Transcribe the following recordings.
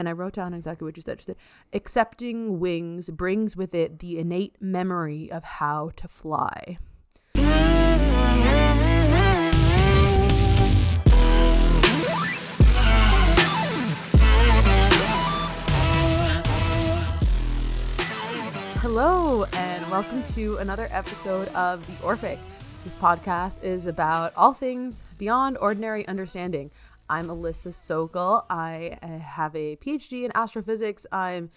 And I wrote down exactly what you said. She said, accepting wings brings with it the innate memory of how to fly. Hello, and welcome to another episode of the Orphic. This podcast is about all things beyond ordinary understanding. I'm Alyssa Sokol. I have a PhD in astrophysics. I'm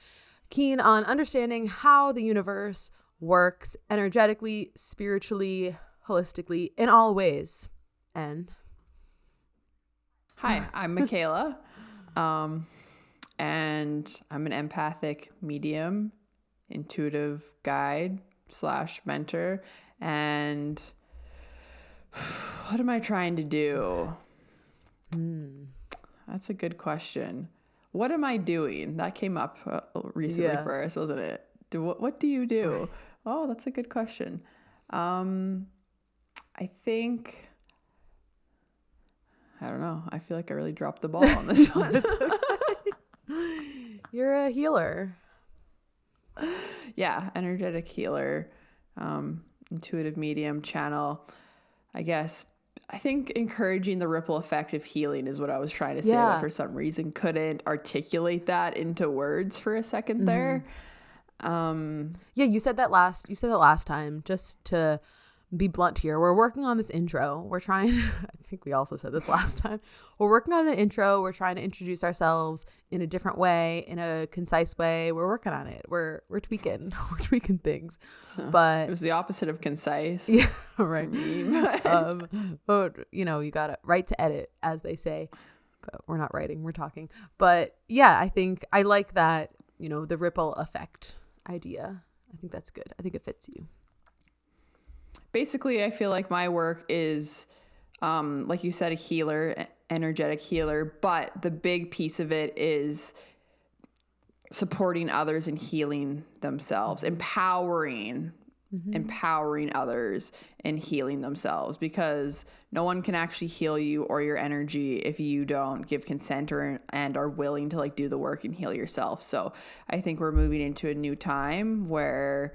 keen on understanding how the universe works energetically, spiritually, holistically, in all ways. And hi, I'm Mikayla, and I'm an empathic medium, intuitive guide / mentor. And what am I trying to do? That's a good question. What am I doing? That came up recently first, wasn't it? What do you do? Right. Oh, that's a good question. I think, I don't know. I feel like I really dropped the ball on this one. You're a healer. Yeah, energetic healer, intuitive medium, channel, I guess. I think encouraging the ripple effect of healing is what I was trying to say, but for some reason couldn't articulate that into words for a second there. You said that last time. Just to be blunt here, we're working on this intro. We're trying, I think we also said this last time. We're working on an intro. We're trying to introduce ourselves in a different way, in a concise way. We're working on it. We're tweaking. We're tweaking things. But it was the opposite of concise. Yeah, right. But you got to write to edit, as they say. But we're not writing, we're talking. But yeah, I think I like that, the ripple effect idea. I think that's good. I think it fits you. Basically, I feel like my work is, like you said, a healer, energetic healer, but the big piece of it is supporting others and healing themselves, empowering others and healing themselves, because no one can actually heal you or your energy if you don't give consent and are willing to do the work and heal yourself. So I think we're moving into a new time where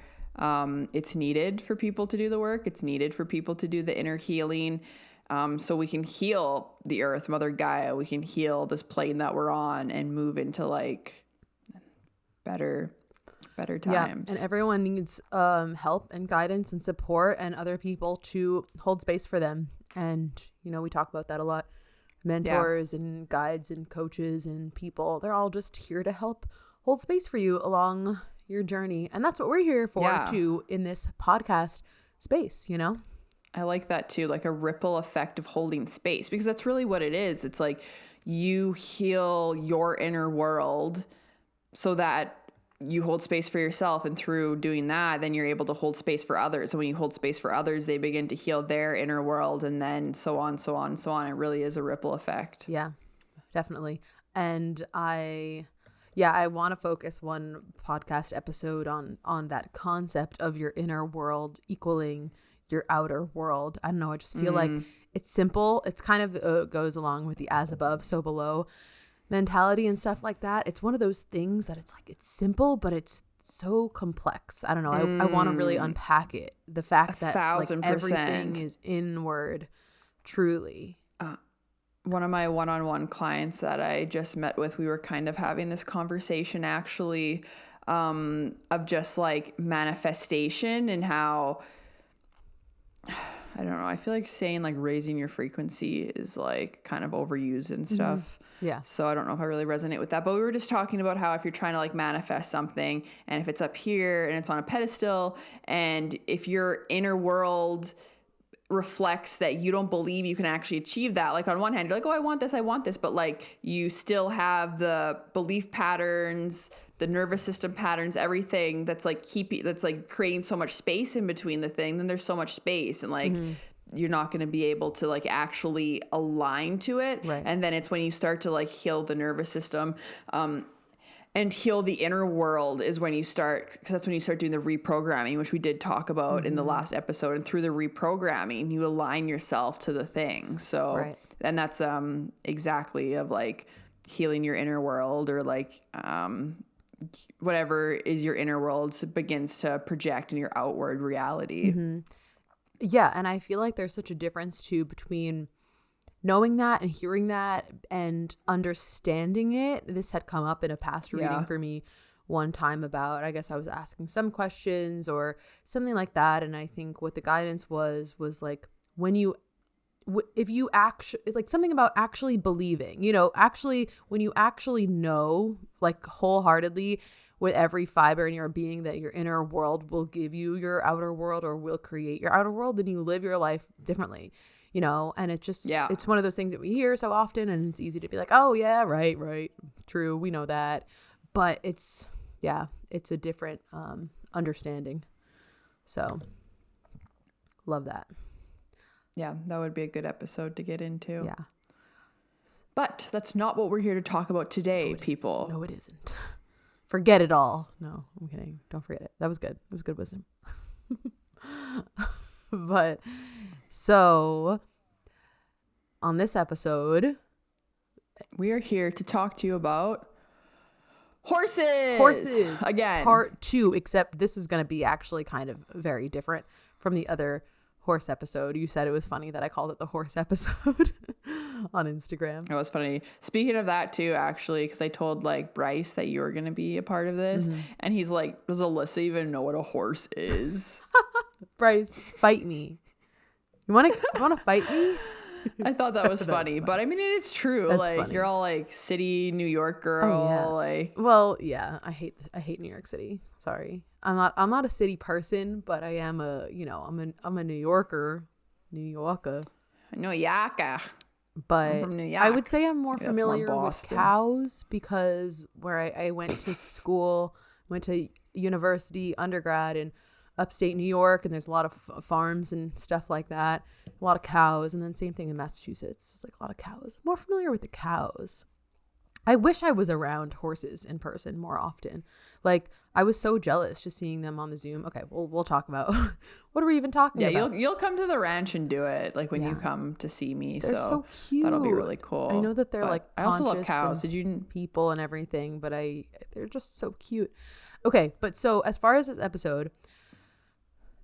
it's needed for people to do the work. It's needed for people to do the inner healing. So we can heal the earth, Mother Gaia. We can heal this plane that we're on and move into better times. Yeah, and everyone needs help and guidance and support and other people to hold space for them. And, we talk about that a lot. Mentors and guides and coaches and people, they're all just here to help hold space for you along your journey. And that's what we're here for too in this podcast space, I like that too, like a ripple effect of holding space, because that's really what it is. It's like you heal your inner world so that you hold space for yourself, and through doing that, then you're able to hold space for others. And when you hold space for others, they begin to heal their inner world, and then so on, so on, so on. It really is a ripple effect. Yeah, definitely. And I want to focus one podcast episode on that concept of your inner world equaling your outer world. I don't know. I just feel like it's simple. It's kind of goes along with the as above, so below mentality and stuff like that. It's one of those things that it's simple, but it's so complex. I don't know. I want to really unpack it. The fact that everything is inward, truly. One of my one-on-one clients that I just met with, we were kind of having this conversation actually of just manifestation and how, I don't know, I feel like saying raising your frequency is kind of overused and stuff. Yeah. So I don't know if I really resonate with that, but we were just talking about how if you're trying to manifest something, and if it's up here and it's on a pedestal, and if your inner world reflects that you don't believe you can actually achieve that. On one hand, you're oh, I want this. But you still have the belief patterns, the nervous system patterns, everything that's creating so much space in between the thing. Then there's so much space, and you're not going to be able to actually align to it. Right. And then it's when you start to heal the nervous system, and heal the inner world is when you start, because that's when you start doing the reprogramming, which we did talk about in the last episode. And through the reprogramming, you align yourself to the thing. So, and that's exactly of healing your inner world, or like whatever is your inner world begins to project in your outward reality. Yeah, and I feel like there's such a difference too between knowing that and hearing that and understanding it. This had come up in a past reading for me one time about, I guess I was asking some questions or something like that, and I think what the guidance was like, when you if you actually, like something about actually believing, you know, actually when you actually know, like wholeheartedly with every fiber in your being, that your inner world will give you your outer world or will create your outer world, then you live your life differently, you know. And it's just it's one of those things that we hear so often, and it's easy to be like, oh yeah, right, true, we know that, but it's a different understanding. So love that. Yeah, that would be a good episode to get into. Yeah. But that's not what we're here to talk about today, people. No, it isn't. Forget it all. No, I'm kidding. Don't forget it. That was good. It was good wisdom. But so on this episode, we are here to talk to you about horses again, part 2, except this is going to be actually kind of very different from the other horse episode. You said it was funny that I called it the horse episode on Instagram. It was funny. Speaking of that too, actually, because I told like Bryce that you were going to be a part of this, and he's like, does Alyssa even know what a horse is? Bryce, fight me. You want to fight me? I thought that was funny, but I mean, it's true. That's like funny. You're all like city New York girl. Like, well, yeah, I hate New York City. Sorry, I'm not a city person, but I am I'm a New Yorker. New Yorker. But I'm from New York. I would say I'm more familiar more with cows, because where I went to school, went to university, undergrad in upstate New York, and there's a lot of farms and stuff like that, a lot of cows. And then same thing in Massachusetts, it's like a lot of cows. I'm more familiar with the cows. I wish I was around horses in person more often. Like, I was so jealous just seeing them on the Zoom. Okay, we'll talk about what are we even talking about? You'll come to the ranch and do it, like when you come to see me. They're so cute. That'll be really cool. I know that they're like I also love cows. Did you people and everything, but they're just so cute. Okay, but so as far as this episode,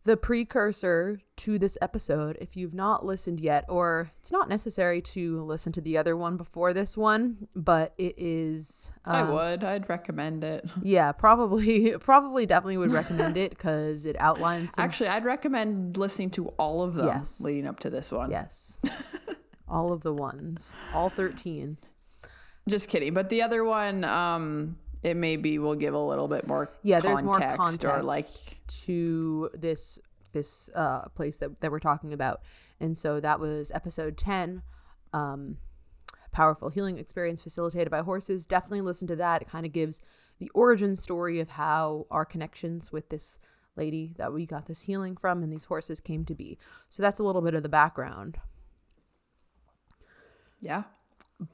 the precursor to this episode, if you've not listened yet, or it's not necessary to listen to the other one before this one, but it is I'd recommend it. Yeah, probably definitely would recommend it, because it outlines Actually, I'd recommend listening to all of them leading up to this one. Yes. All of the ones, all 13. Just kidding, but the other one it maybe will give a little bit more there's more context or like to this place that we're talking about. And so that was episode 10, powerful healing experience facilitated by horses. Definitely listen to that. It kind of gives the origin story of how our connections with this lady that we got this healing from and these horses came to be. So that's a little bit of the background. Yeah.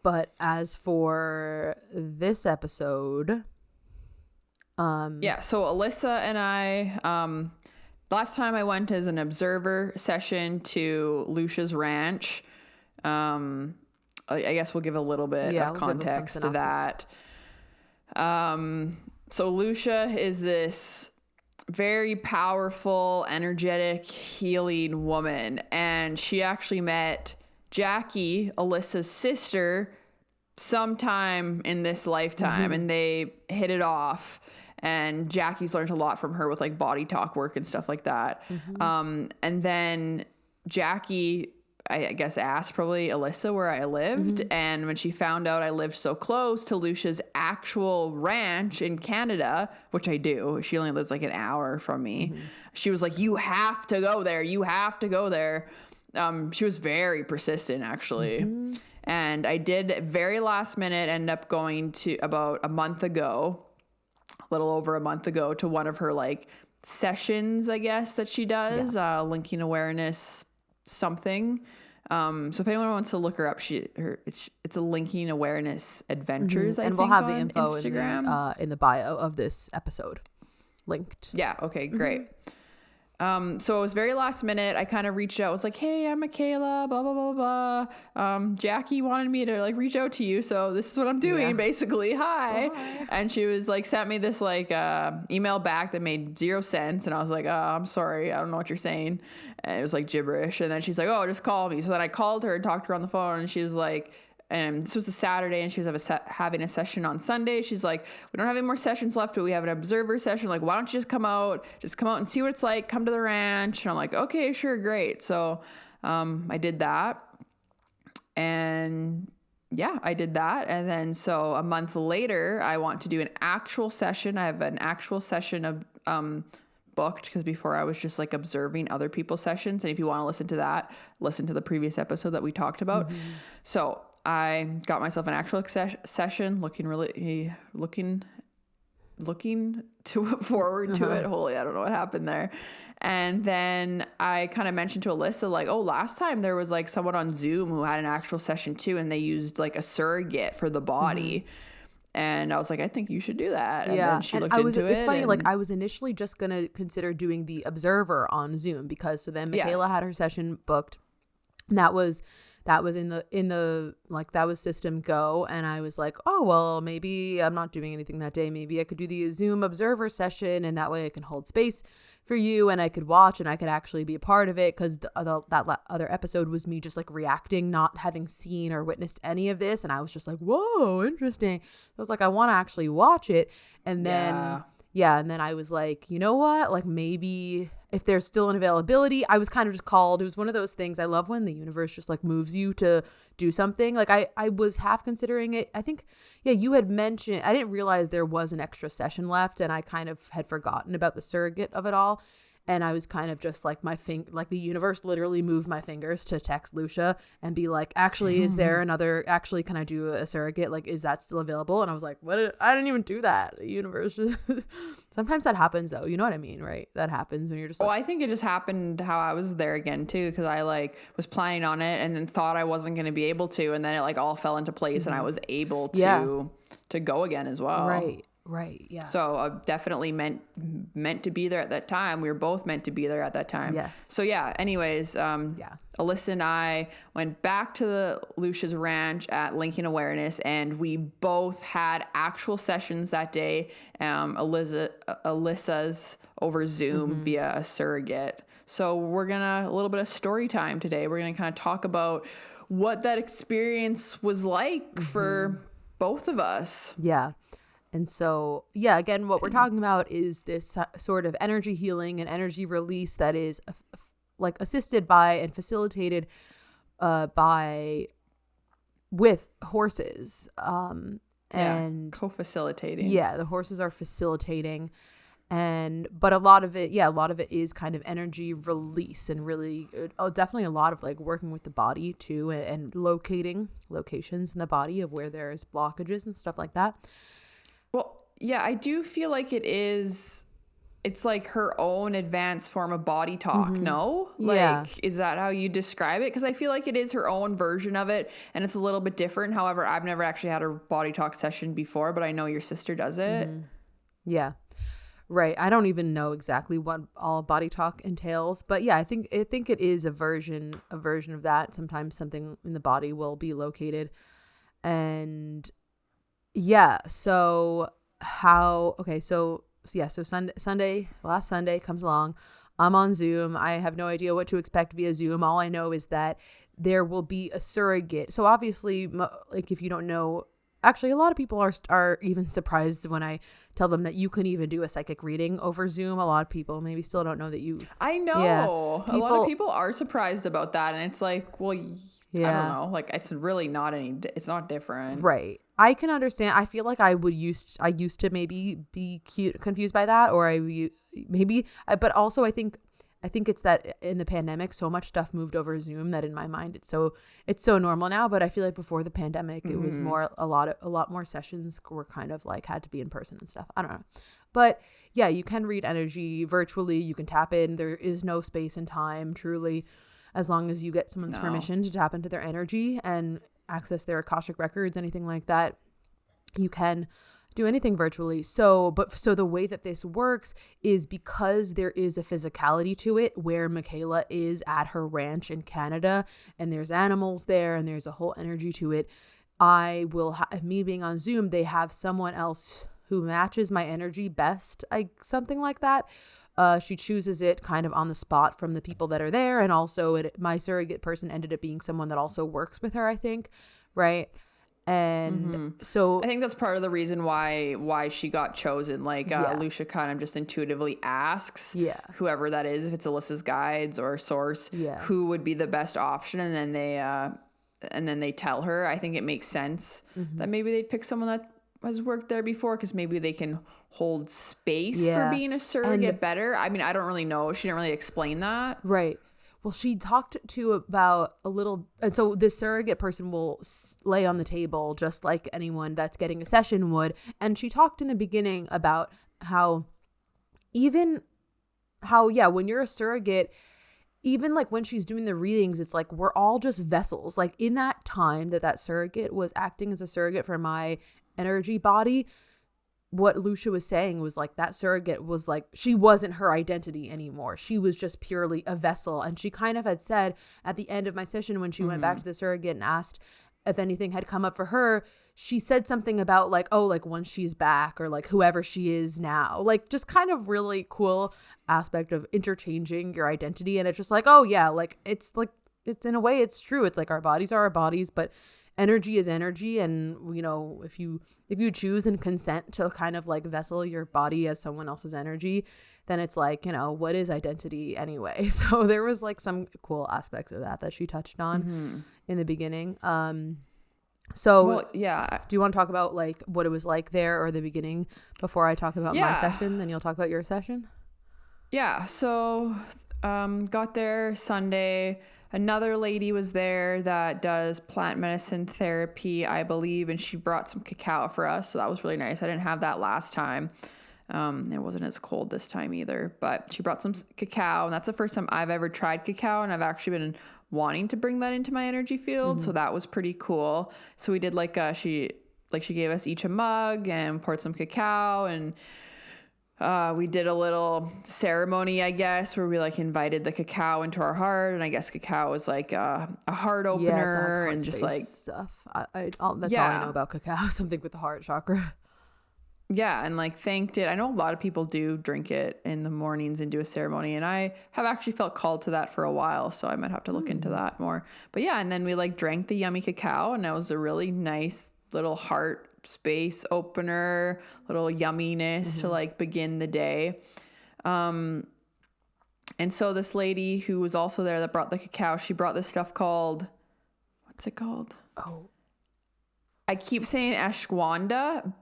But as for this episode, so Alyssa and I, last time I went as an observer session to Loesje's ranch. I guess we'll give a little bit of context to that. So Loesje is this very powerful, energetic, healing woman, and she actually met Jackie, Alyssa's sister, sometime in this lifetime, and they hit it off, and Jackie's learned a lot from her with like body talk work and stuff like that. And then Jackie, I guess, asked probably Alyssa where I lived, and when she found out I lived so close to Loesje's actual ranch in Canada, which I do, she only lives like an hour from me, she was like, you have to go there, she was very persistent, actually. And I did very last minute end up going to about a little over a month ago, to one of her like sessions, I guess, that she does, linking awareness something. So if anyone wants to look her up, it's a linking awareness adventures, I think, we'll have the on info Instagram in the bio of this episode linked. Yeah. Okay, great. So it was very last minute. I kind of reached out. I was like, hey, I'm Mikayla, blah, blah, blah, blah. Jackie wanted me to like reach out to you. So this is what I'm doing, basically. Hi. So hi. And she was like, sent me this like email back that made 0 sense. And I was like, I'm sorry. I don't know what you're saying. And it was like gibberish. And then she's like, oh, just call me. So then I called her and talked to her on the phone. And she was like, and this was a Saturday, and she was having a session on Sunday. She's like, we don't have any more sessions left, but we have an observer session. Like, why don't you just come out and see what it's like, come to the ranch. And I'm like, okay, sure, great. So I did that. And yeah, I did that. And then so a month later, I want to do an actual session. I have an actual session of booked, because before I was just like observing other people's sessions. And if you want to listen to that, listen to the previous episode that we talked about. So I got myself an actual session, looking forward to it. Holy, I don't know what happened there. And then I kind of mentioned to Alyssa, like, oh, last time there was like someone on Zoom who had an actual session too, and they used like a surrogate for the body. And I was like, I think you should do that. And then she looked into it. It's funny, like I was initially just going to consider doing the observer on Zoom, because so then Mikayla had her session booked. And that was in the like, that was system go. And I was like, oh, well, maybe I'm not doing anything that day. Maybe I could do the Zoom observer session, and that way I can hold space for you, and I could watch, and I could actually be a part of it, because that other episode was me just like reacting, not having seen or witnessed any of this. And I was just like, whoa, interesting. I was like, I want to actually watch it. And then and then I was like, you know what, like maybe if there's still an availability. I was kind of just called. It was one of those things. I love when the universe just like moves you to do something. Like I was half considering it. I think, you had mentioned, I didn't realize there was an extra session left, and I kind of had forgotten about the surrogate of it all. And I was kind of just like like the universe literally moved my fingers to text Loesje and be like, actually, is there actually, can I do a surrogate? Like, is that still available? And I was like, what? I didn't even do that. The universe just, sometimes that happens though. You know what I mean? Right? That happens when you're just like, I think it just happened how I was there again too. Cause I like was planning on it and then thought I wasn't going to be able to. And then it like all fell into place and I was able to go again as well. Right. Yeah. So definitely meant to be there at that time. We were both meant to be there at that time. Yes. So anyways, Alyssa and I went back to the Loesje's ranch at Lincoln Awareness, and we both had actual sessions that day. Alyssa's over Zoom via a surrogate. So we're a little bit of story time today. We're gonna kind of talk about what that experience was like for both of us. Yeah. And so, again, what we're talking about is this sort of energy healing and energy release that is like assisted by and facilitated with horses. And co-facilitating. Yeah, the horses are facilitating. But a lot of it is kind of energy release, and really definitely a lot of like working with the body too, and locating locations in the body of where there's blockages and stuff like that. Well, yeah, I do feel like it's like her own advanced form of body talk, no? Like, is that how you describe it? Because I feel like it is her own version of it, and it's a little bit different. However, I've never actually had a body talk session before, but I know your sister does it. Yeah. Right. I don't even know exactly what all body talk entails, but I think it is a version of that. Sometimes something in the body will be located. And so Sunday, last Sunday comes along. I'm on Zoom. I have no idea what to expect via Zoom. All I know is that there will be a surrogate. So obviously, like, if you don't know, actually, a lot of people are even surprised when I tell them that you can even do a psychic reading over Zoom. A lot of people maybe still don't know that you. I know. Yeah, a lot of people are surprised about that, and it's like, well, I don't know. Like, it's really not it's not different, right? I can understand. I feel like I used to maybe be confused by that, or but also I think it's that in the pandemic, so much stuff moved over Zoom that in my mind it's so normal now. But I feel like before the pandemic, it was a lot more sessions were kind of like had to be in person and stuff. I don't know, but you can read energy virtually. You can tap in. There is no space and time, truly, as long as you get someone's permission to tap into their energy and access their Akashic records, anything like that. You can do anything virtually. So the way that this works is because there is a physicality to it where Mikayla is at her ranch in Canada and there's animals there and there's a whole energy to it. I will have me being on Zoom. They have someone else who matches my energy best, something like that. She chooses it kind of on the spot from the people that are there. And also my surrogate person ended up being someone that also works with her, I think. Right. And so I think that's part of the reason why she got chosen. Like Loesje kind of just intuitively asks whoever that is, if it's Alyssa's guides or source, who would be the best option. And then they tell her. I think it makes sense that maybe they'd pick someone that has worked there before, because maybe they can hold space for being a surrogate better. I mean, I don't really know. She didn't really explain that. Right. Well, she talked to about a little, and so this surrogate person will lay on the table just like anyone that's getting a session would. And she talked in the beginning about how when you're a surrogate, even like when she's doing the readings, it's like we're all just vessels. Like in that time that surrogate was acting as a surrogate for my energy body, what Loesje was saying was like that surrogate was like, she wasn't her identity anymore. She was just purely a vessel. And she kind of had said at the end of my session, when she went back to the surrogate and asked if anything had come up for her, she said something about like, oh, like once she's back, or like whoever she is now, like just kind of really cool aspect of interchanging your identity. And it's just like, oh yeah, like it's in a way it's true. It's like our bodies are our bodies, but energy is energy. And you know, if you choose and consent to kind of like vessel your body as someone else's energy, then it's like, you know, what is identity anyway? So there was like some cool aspects of that she touched on in the beginning. Do you want to talk about like what it was like there or the beginning before I talk about my session? Then you'll talk about your session. Yeah. So got there Sunday. Another lady was there that does plant medicine therapy, I believe, and she brought some cacao for us. So that was really nice. I didn't have that last time. It wasn't as cold this time either, but she brought some cacao, and that's the first time I've ever tried cacao, and I've actually been wanting to bring that into my energy field. So that was pretty cool. So we did she gave us each a mug and poured some cacao, and we did a little ceremony, I guess, where we like invited the cacao into our heart. And I guess cacao is like a heart opener and just like stuff. That's all I know about cacao, something with the heart chakra. Yeah. And like thanked it. I know a lot of people do drink it in the mornings and do a ceremony. And I have actually felt called to that for a while. So I might have to look into that more. But yeah. And then we like drank the yummy cacao, and it was a really nice little heart space opener, little yumminess to like begin the day. And so this lady who was also there that brought the cacao, she brought this stuff called, what's it called? Oh, I keep saying ashwagandha,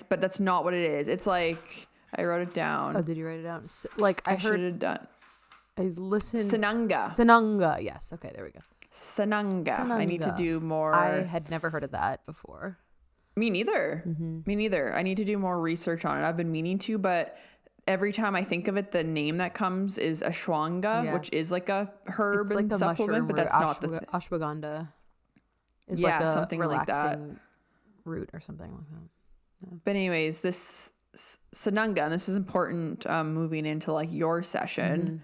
but that's not what it is. It's like, I wrote it down. Oh, did you write it down? Like I should have done. I listened. Sananga. Yes. Okay. There we go. Sananga. I need to do more. I had never heard of that before. Me neither. Me neither. I need to do more research on it. I've been meaning to, but every time I think of it, the name that comes is ashwagandha, which is like a herb and supplement, but that's not the ashwagandha. Is like a something like that. Root or something like that. Yeah. But anyways, this Sananga, and this is important moving into like your session.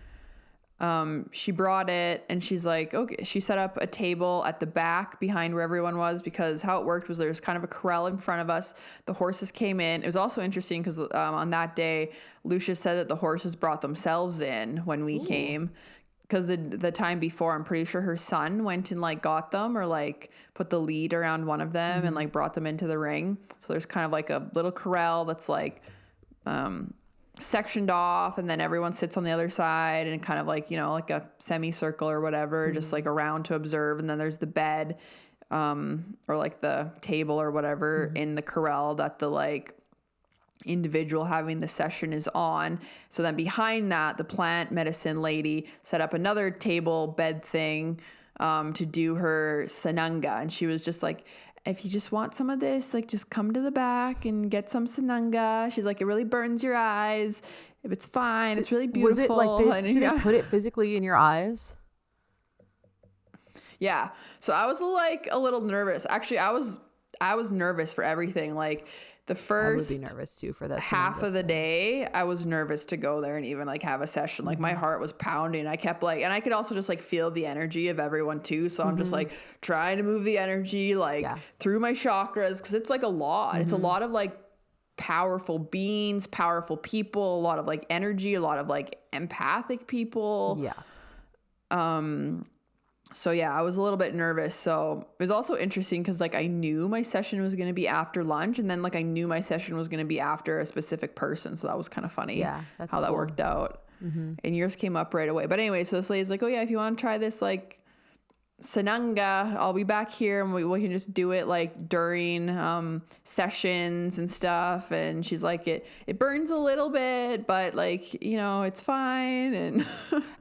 She brought it, and she's like, okay, she set up a table at the back behind where everyone was, because how it worked was there was kind of a corral in front of us. The horses came in. It was also interesting because on that day, Loesje said that the horses brought themselves in when we came, because the time before, I'm pretty sure her son went and like got them, or like put the lead around one of them and like brought them into the ring. So there's kind of like a little corral that's like sectioned off, and then everyone sits on the other side, and kind of like, you know, like a semicircle or whatever, just like around to observe. And then there's the bed or like the table or whatever in the corral that the like individual having the session is on. So then behind that, the plant medicine lady set up another table bed thing to do her sananga. And she was just like, if you just want some of this, like just come to the back and get some sananga. She's like, it really burns your eyes. If it's fine, it's really beautiful. Was it like did they put it physically in your eyes? Yeah. So I was like a little nervous. Actually, I was nervous for everything. Like The I would first be nervous too for this half of the day, I was nervous to go there and even like have a session. Like my heart was pounding. I kept like, and I could also just like feel the energy of everyone too. So I'm just like trying to move the energy like through my chakras, because it's like a lot. It's a lot of like powerful beings, powerful people, a lot of like energy, a lot of like empathic people. So yeah, I was a little bit nervous. So it was also interesting because like I knew my session was going to be after lunch, and then like I knew my session was going to be after a specific person. So that was kind of funny that's how that cool. worked out. And yours came up right away. But anyway, so this lady's like, oh yeah, if you want to try this like Sananga, I'll be back here and we can just do it like during sessions and stuff. And she's like, it burns a little bit, but like, you know, it's fine. And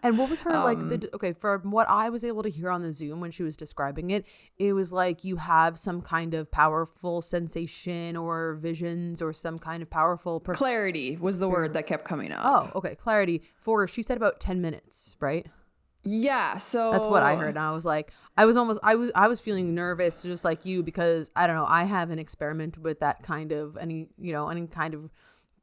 and what was her like okay, from what I was able to hear on the Zoom when she was describing it, it was like you have some kind of powerful sensation or visions or some kind of powerful clarity was the word that kept coming up. Oh, okay, clarity for, she said, about 10 minutes, right? Yeah, so that's what I heard. And I was like, I was feeling nervous just like you, because I don't know, I haven't experimented with that kind of any kind of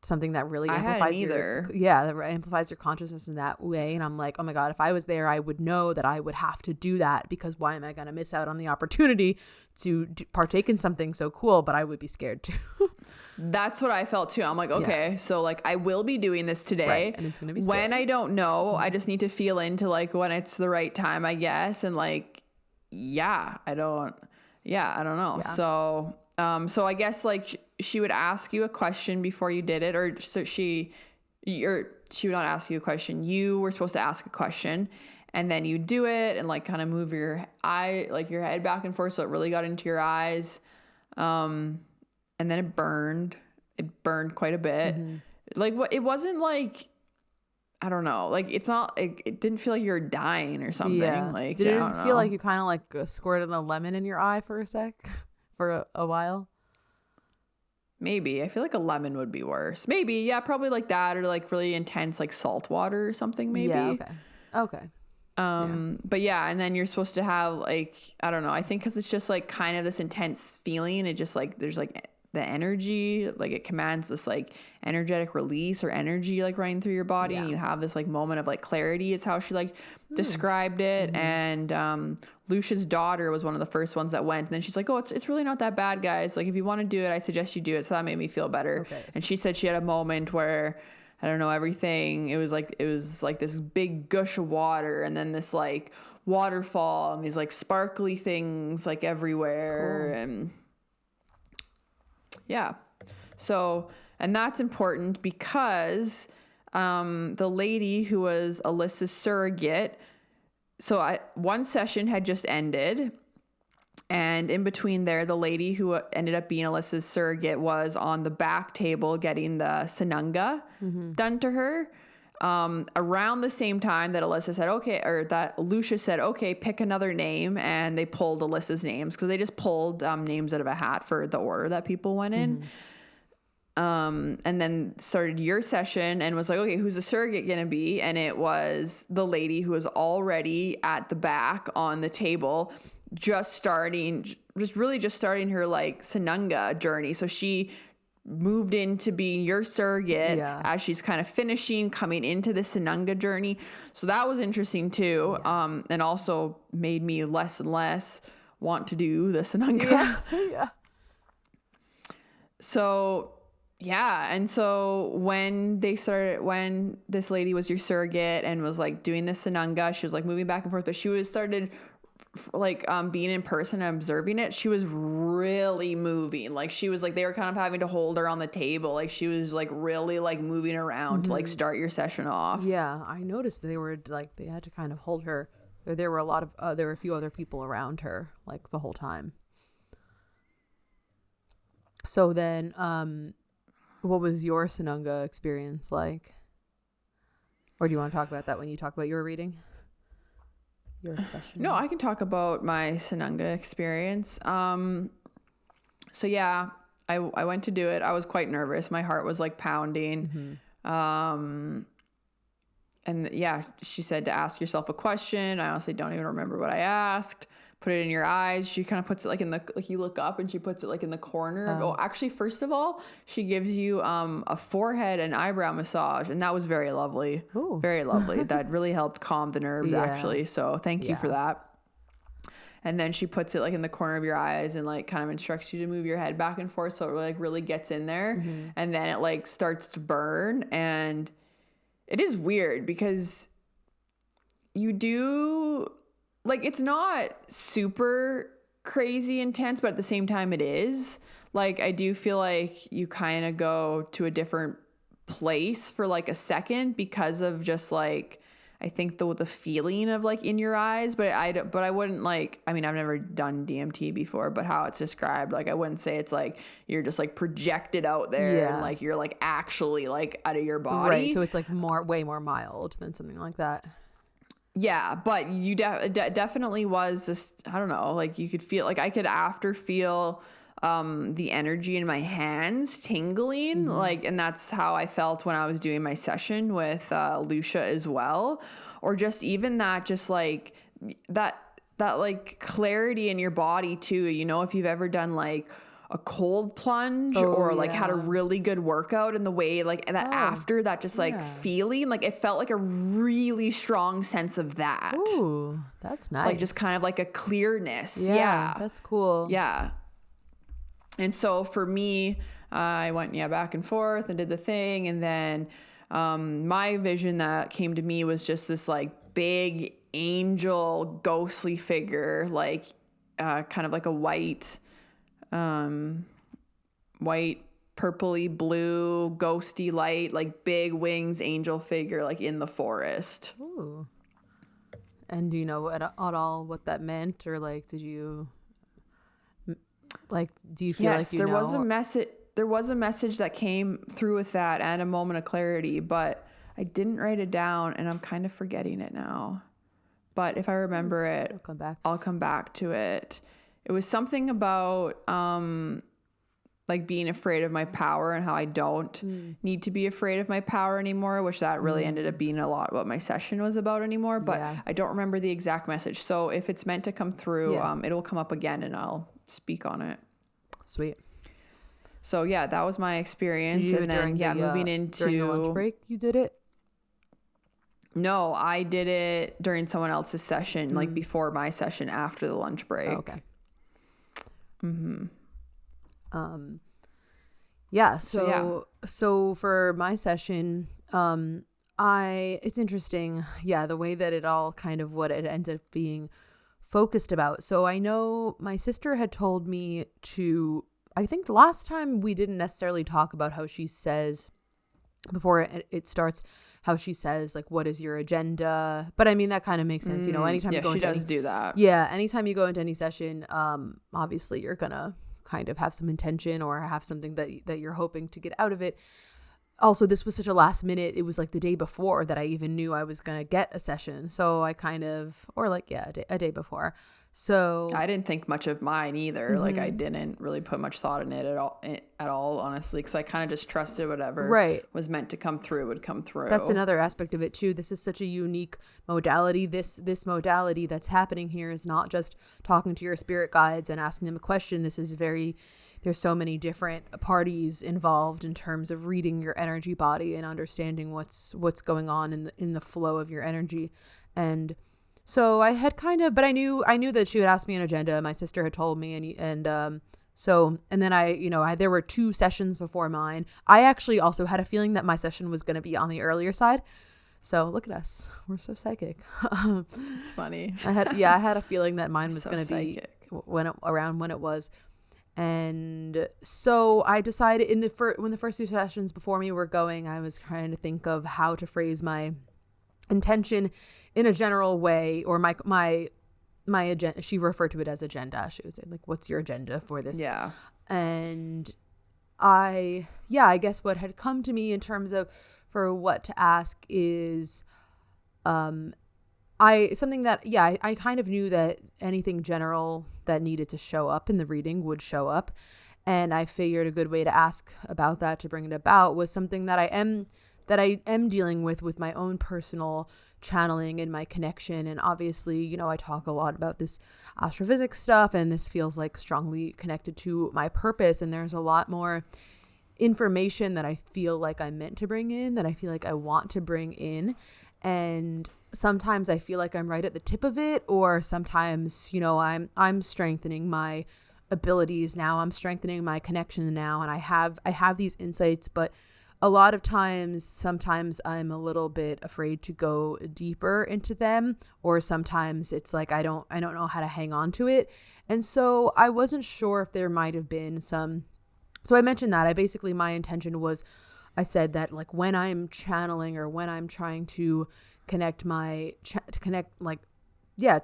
something that really amplifies that amplifies your consciousness in that way. And I'm like, oh my God, if I was there, I would know that I would have to do that, because why am I going to miss out on the opportunity to partake in something so cool? But I would be scared too. That's what I felt too. I'm like, okay, so like I will be doing this today. Right, and it's gonna be scary. When I don't know, I just need to feel into like when it's the right time, I guess. And like, I don't know. Yeah. So I guess like she would ask you a question before you did it, or so she would not ask you a question. You were supposed to ask a question, and then you do it and like kind of move your your head back and forth, so it really got into your eyes. And then it burned quite a bit. Like what, it wasn't like, I don't know, like it's not, it didn't feel like you were dying or something. Like, did it feel like you kind of like squirted a lemon in your eye for a sec for a while? Maybe. I feel like a lemon would be worse. Maybe. Yeah, probably like that, or like really intense like salt water or something maybe. Yeah, okay. But yeah, and then you're supposed to have like, I don't know, I think because it's just like kind of this intense feeling. It just like, there's like the energy, like it commands this like energetic release or energy like running through your body, and you have this like moment of like clarity is how she like described it. And Loesje's daughter was one of the first ones that went, and then she's like, oh, it's really not that bad, guys. Like if you want to do it, I suggest you do it. So that made me feel better. And she said she had a moment where, I don't know, everything, it was like this big gush of water, and then this like waterfall, and these like sparkly things like everywhere. And yeah. So, and that's important because the lady who was Alyssa's surrogate, so one session had just ended, and in between there, the lady who ended up being Alyssa's surrogate was on the back table getting the sananga done to her. Around the same time that Alyssa said, okay, or that Loesje said, okay, pick another name. And they pulled Alyssa's names, because they just pulled names out of a hat for the order that people went in. And then started your session and was like, okay, who's the surrogate going to be? And it was the lady who was already at the back on the table, just starting her like sananga journey. So she moved into being your surrogate as she's kind of coming into the sananga journey. So that was interesting too. And also made me less and less want to do the sananga. So and so when this lady was your surrogate and was like doing the sananga, she was like moving back and forth, but she started like being in person and observing it. She was really moving. Like she was like, they were kind of having to hold her on the table. Like she was like really like moving around to like start your session off. Yeah, I noticed they were like, they had to kind of hold her. There were a few other people around her like the whole time. So then what was your sananga experience like? Or do you want to talk about that when you talk about your reading? Your session? No, I can talk about my sananga experience. So yeah, I went to do it. I was quite nervous. My heart was like pounding. And yeah, she said to ask yourself a question. I honestly don't even remember what I asked, put it in your eyes. She kind of puts it like you look up and she puts it like in the corner. Oh, actually, first of all, she gives you a forehead and eyebrow massage, and that was very lovely. Ooh. Very lovely. That really helped calm the nerves, actually. So thank you for that. And then she puts it like in the corner of your eyes and like kind of instructs you to move your head back and forth, so it like really gets in there. And then it like starts to burn, and it is weird because you do, like, it's not super crazy intense, but at the same time it is. Like, I do feel like you kind of go to a different place for like a second because of just like, I think the feeling of like in your eyes, but I wouldn't like, I mean, I've never done DMT before, but how it's described, like, I wouldn't say it's like you're just like projected out there and like you're like actually like out of your body. Right. So it's like way more mild than something like that. Yeah, but you definitely was this, I don't know, like you could feel, like I could feel the energy in my hands tingling, like, and that's how I felt when I was doing my session with Loesje as well. Or just even that, just like that like clarity in your body too. You know, if you've ever done like a cold plunge or like had a really good workout, and the way like that after that, just like feeling like it felt like a really strong sense of that. Ooh, that's nice. Like just kind of like a clearness. Yeah. That's cool. Yeah. And so for me, I went back and forth and did the thing, and then my vision that came to me was just this like big angel ghostly figure, like kind of like a white purpley blue ghosty light, like big wings angel figure, like in the forest. Ooh. And do you know at all what that meant, or like did you like, do you feel like you there know? There was a message that came through with that and a moment of clarity, but I didn't write it down and I'm kind of forgetting it now. But if I remember it, I'll come back to it. It was something about like being afraid of my power and how I don't need to be afraid of my power anymore, which that really ended up being a lot what my session was about anymore. But I don't remember the exact message. So if it's meant to come through, it'll come up again and I'll speak on it. Sweet. So yeah, that was my experience. And then moving into during the lunch break, you did it? No, I did it during someone else's session, like before my session, after the lunch break. Oh, okay. Yeah. So for my session, it's interesting. Yeah. The way that it all kind of what it ended up being focused about. So I know my sister had told me to, I think last time we didn't necessarily talk about how she says before it starts, how she says like, what is your agenda? But I mean, that kind of makes sense. You know, anytime you go into do that. Yeah. Anytime you go into any session, obviously you're going to kind of have some intention or have something that you're hoping to get out of it. Also, this was such a last minute. It was like the day before that I even knew I was going to get a session. So I kind of, or like, a day before. So I didn't think much of mine either. Like I didn't really put much thought in it at all, honestly, because I kind of just trusted whatever was meant to come through would come through. That's another aspect of it too. This is such a unique modality. This modality that's happening here is not just talking to your spirit guides and asking them a question. This is there's so many different parties involved in terms of reading your energy body and understanding what's going on in the flow of your energy. And so I had but I knew that she would ask me an agenda. My sister had told me, and then there were 2 sessions before mine. I actually also had a feeling that my session was going to be on the earlier side. So look at us, we're so psychic. It's funny. I had a feeling that mine was going to be when it was. And so I decided when the first 2 sessions before me were going, I was trying to think of how to phrase my intention in a general way, or my agenda. She referred to it as agenda. She would say like, what's your agenda for this? Yeah. And I guess what had come to me in terms of for what to ask is, I kind of knew that anything general that needed to show up in the reading would show up. And I figured a good way to ask about that, to bring it about, was something that I am I am dealing with my own personal channeling and my connection. And obviously, you know, I talk a lot about this astrophysics stuff, and this feels like strongly connected to my purpose. And there's a lot more information that I feel like I'm meant to bring in, that I feel like I want to bring in. And sometimes I feel like I'm right at the tip of it, or sometimes, you know, I'm strengthening my abilities now, I'm strengthening my connection now, and I have these insights, but a lot of times, sometimes I'm a little bit afraid to go deeper into them, or sometimes it's like I don't know how to hang on to it. And so I wasn't sure if there might have been some. So I mentioned that my intention was, I said that like when I'm channeling, or when I'm trying to connect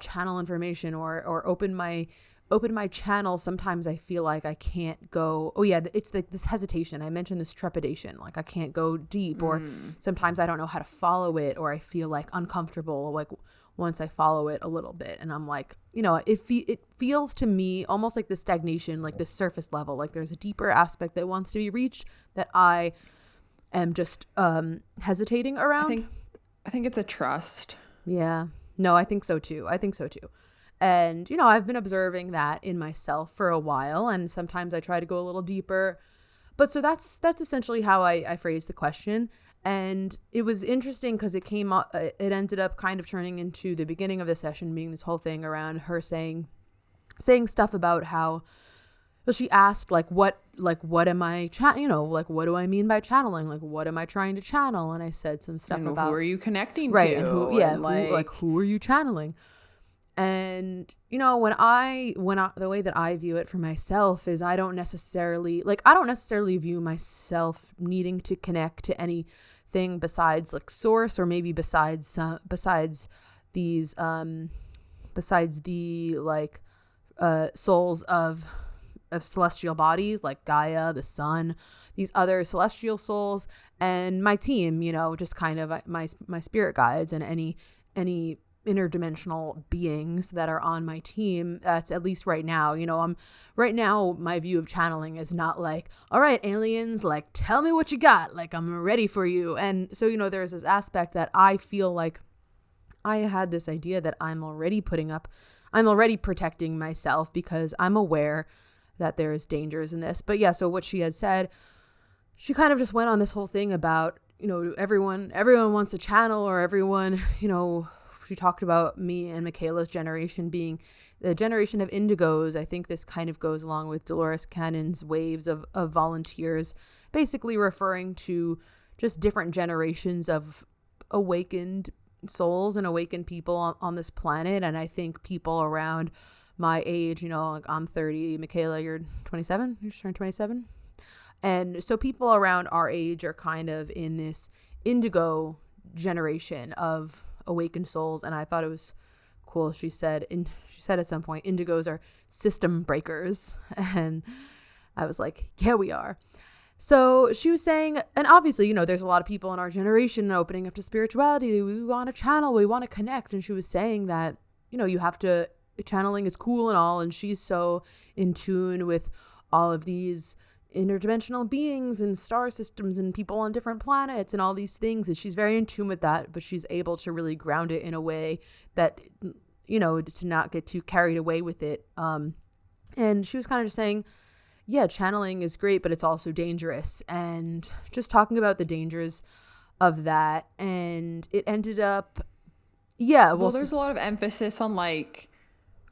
channel information, or open my channel, sometimes I feel like I can't go, it's this hesitation. I mentioned this trepidation, like I can't go deep, or sometimes I don't know how to follow it, or I feel like uncomfortable, like once I follow it a little bit. And I'm like, you know, it feels to me almost like the stagnation, like the surface level, like there's a deeper aspect that wants to be reached that I am just hesitating around. I think it's a trust. Yeah. No, I think so too. And, you know, I've been observing that in myself for a while, and sometimes I try to go a little deeper. But so that's essentially how I phrased the question. And it was interesting because it ended up kind of turning into the beginning of the session being this whole thing around her saying stuff about how, well, she asked what am I what do I mean by channeling? Like, what am I trying to channel? And I said some stuff about who are you connecting to? And who are you channeling? And, you know, when the way that I view it for myself is I don't necessarily view myself needing to connect to anything besides like source, or maybe besides the souls of celestial bodies like Gaia, the sun, these other celestial souls, and my team, you know, just kind of my spirit guides and any interdimensional beings that are on my team. That's at least right now, you know, right now my view of channeling is not like, all right, aliens, like tell me what you got, like I'm ready for you. And so, you know, there's this aspect that I feel like I had this idea that I'm already protecting myself because I'm aware that there's dangers in this. But yeah, so what she had said, she kind of just went on this whole thing about, you know, everyone wants to channel, or everyone, you know, she talked about me and Mikayla's generation being the generation of indigos. I think this kind of goes along with Dolores Cannon's waves of volunteers, basically referring to just different generations of awakened souls and awakened people on this planet. And I think people around my age, you know, like I'm 30, Mikayla, you're 27, you just turned 27. And so people around our age are kind of in this indigo generation of awakened souls. And I thought it was cool. She said at some point, indigos are system breakers. And I was like, yeah, we are. So she was saying, and obviously, you know, there's a lot of people in our generation opening up to spirituality. We want to channel, we want to connect. And she was saying that, you know, channeling is cool and all. And she's so in tune with all of these interdimensional beings and star systems and people on different planets and all these things. And she's very in tune with that, but she's able to really ground it in a way that, you know, to not get too carried away with it. And she was kind of just saying, yeah, channeling is great, but it's also dangerous. And just talking about the dangers of that. And it ended up, well, there's a lot of emphasis on like,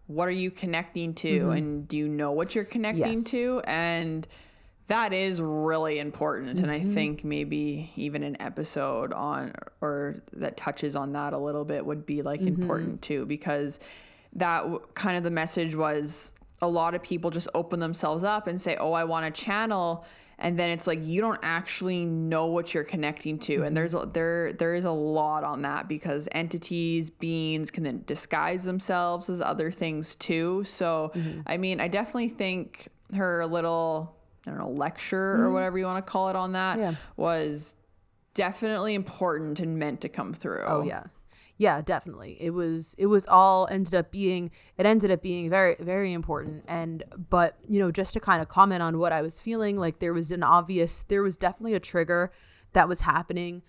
what are you connecting to? And do you know what you're connecting to? And that is really important. And I think maybe even an episode on, or that touches on that a little bit, would be like important too, because that kind of the message was, a lot of people just open themselves up and say, oh, I want to channel. And then it's like, you don't actually know what you're connecting to. And there is a lot on that, because entities, beings can then disguise themselves as other things too. So, I mean, I definitely think her little, I don't know, lecture or whatever you want to call it on that was definitely important and meant to come through. Oh yeah. Yeah, definitely. It all ended up being very, very important. But, you know, just to kind of comment on what I was feeling, like there was definitely a trigger that was happening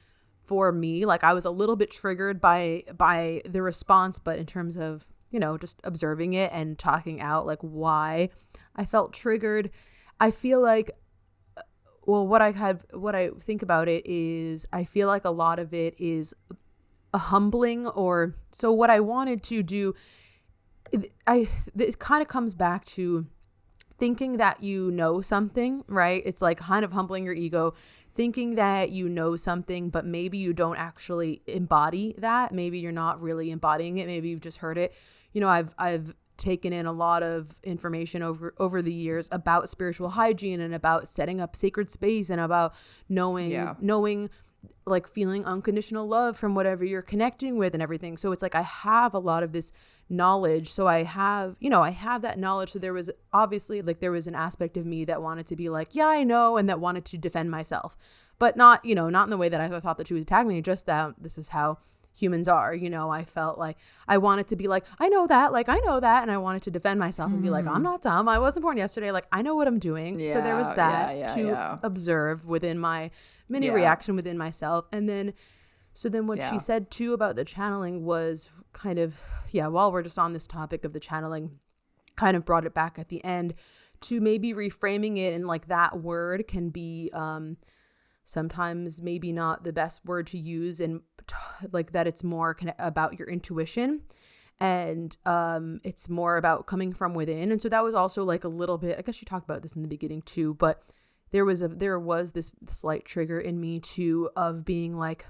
for me. Like I was a little bit triggered by the response, but in terms of, you know, just observing it and talking out like why I felt triggered, I feel like, well, what I think about it is I feel like a lot of it is a humbling, or so what I wanted to do, it kind of comes back to thinking that you know something, right? It's like kind of humbling your ego, thinking that you know something, but maybe you don't actually embody that. Maybe you're not really embodying it. Maybe you've just heard it. You know, I've taken in a lot of information over the years about spiritual hygiene and about setting up sacred space and about knowing like feeling unconditional love from whatever you're connecting with and everything. So it's like I have a lot of this knowledge. So I have that knowledge. So there was obviously like there was an aspect of me that wanted to be like, yeah, I know, and that wanted to defend myself, but not in the way that I thought that she was attacking me, just that this is how humans are. You know, I felt like I wanted to be like, I know that, and I wanted to defend myself and be like, I'm not dumb. I wasn't born yesterday. Like, I know what I'm doing. So there was that to observe within my mini reaction within myself. And then, so then what she said too about the channeling was kind of, while we're just on this topic of the channeling, kind of brought it back at the end to maybe reframing it. And like that word can be, sometimes maybe not the best word to use, and like that it's more about your intuition, and it's more about coming from within. And so that was also like a little bit, I guess you talked about this in the beginning too, but there was this slight trigger in me too of being like,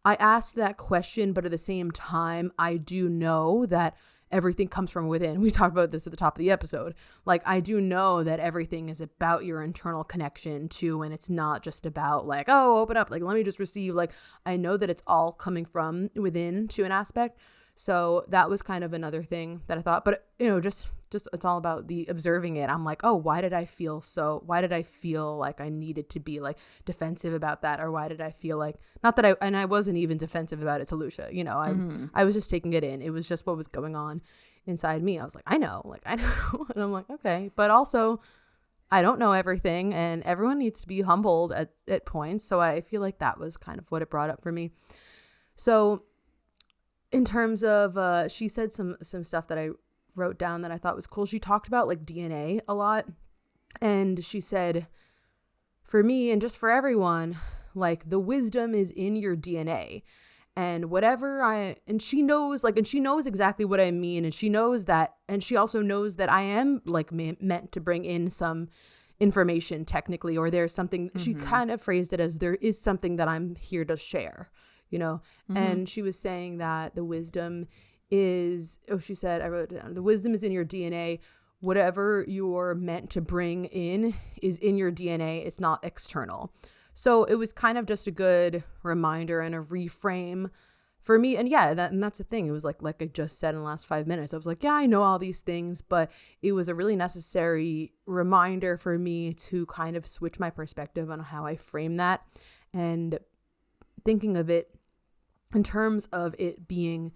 I asked that question, but at the same time I do know that everything comes from within. We talked about this at the top of the episode. Like, I do know that everything is about your internal connection too. And it's not just about like, oh, open up, like, let me just receive. Like, I know that it's all coming from within to an aspect. So that was kind of another thing that I thought, but just it's all about the observing it. I'm like, oh, why did I feel like I needed to be like defensive about that? Or why did I feel like, not that I wasn't even defensive about it to Loesje, I was just taking it in. It was just what was going on inside me. I was like, I know. And I'm like, okay, but also I don't know everything, and everyone needs to be humbled at points. So I feel like that was kind of what it brought up for me. So in terms of, she said some stuff that I wrote down that I thought was cool. She talked about like DNA a lot. And she said, for me and just for everyone, like the wisdom is in your DNA, and and she knows exactly what I mean. And she knows that, and she also knows that I am like meant to bring in some information technically, or there's something, she kind of phrased it as there is something that I'm here to share. And she was saying that the wisdom is, she said, I wrote it down, the wisdom is in your DNA. Whatever you're meant to bring in is in your DNA. It's not external. So it was kind of just a good reminder and a reframe for me. And that's the thing. It was like I just said in the last 5 minutes, I was like, I know all these things, but it was a really necessary reminder for me to kind of switch my perspective on how I frame that, and thinking of it in terms of it being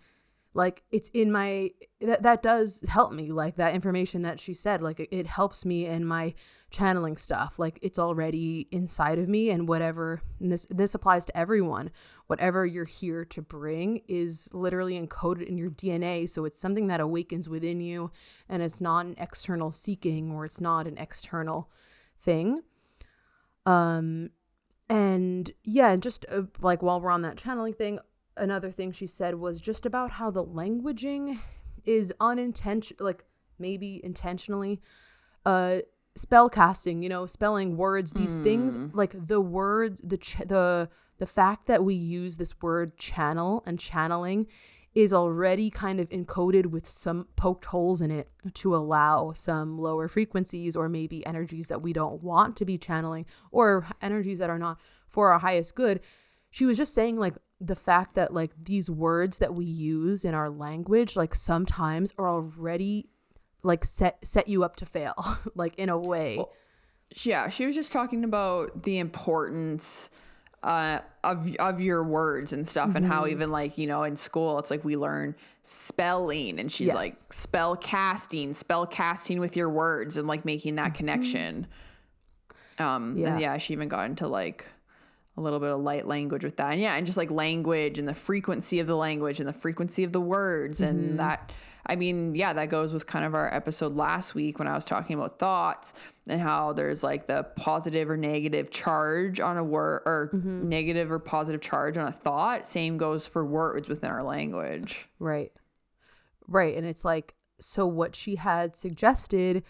like it's in my, that does help me, like that information that she said, like it helps me in my channeling stuff. Like it's already inside of me, and whatever, and this applies to everyone, whatever you're here to bring is literally encoded in your DNA. So it's something that awakens within you, and it's not an external seeking, or it's not an external thing. And just like while we're on that channeling thing, another thing she said was just about how the languaging is like maybe intentionally, spell casting, spelling words, these things, like the word, the fact that we use this word channel and channeling is already kind of encoded with some poked holes in it to allow some lower frequencies, or maybe energies that we don't want to be channeling, or energies that are not for our highest good. She was just saying like the fact that like these words that we use in our language, like sometimes are already like set you up to fail, like in a way. Well, yeah, she was just talking about the importance of your words and stuff, and how even like, in school, it's like we learn spelling, and she's like spell casting with your words, and like making that connection. And she even got into like a little bit of light language with that. And yeah, and just like language and the frequency of the language and the frequency of the words. And that, I mean, yeah, that goes with kind of our episode last week when I was talking about thoughts and how there's like the positive or negative charge on a word, or negative or positive charge on a thought. Same goes for words within our language. Right. And it's like, so what she had suggested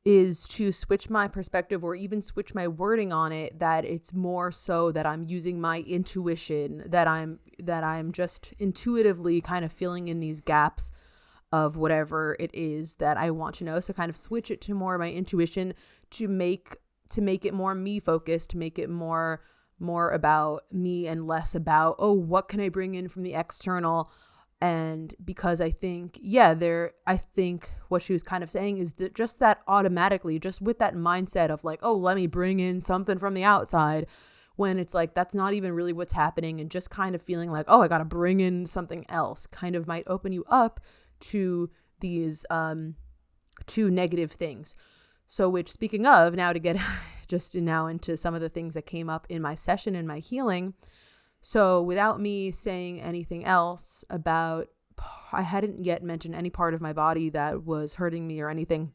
is to switch my perspective or even switch my wording on it, that it's more so that I'm using my intuition, that I'm just intuitively kind of filling in these gaps of whatever it is that I want to know. So kind of switch it to more of my intuition to make it more me focused, to make it more about me and less about, oh, what can I bring in from the external? And because I think what she was kind of saying is that just that automatically, just with that mindset of like, oh, let me bring in something from the outside, when it's like, that's not even really what's happening. And just kind of feeling like, oh, I got to bring in something else, kind of might open you up to these two negative things. So which, speaking of, now to get just now into some of the things that came up in my session and my healing. So without me saying anything else about, I hadn't yet mentioned any part of my body that was hurting me or anything.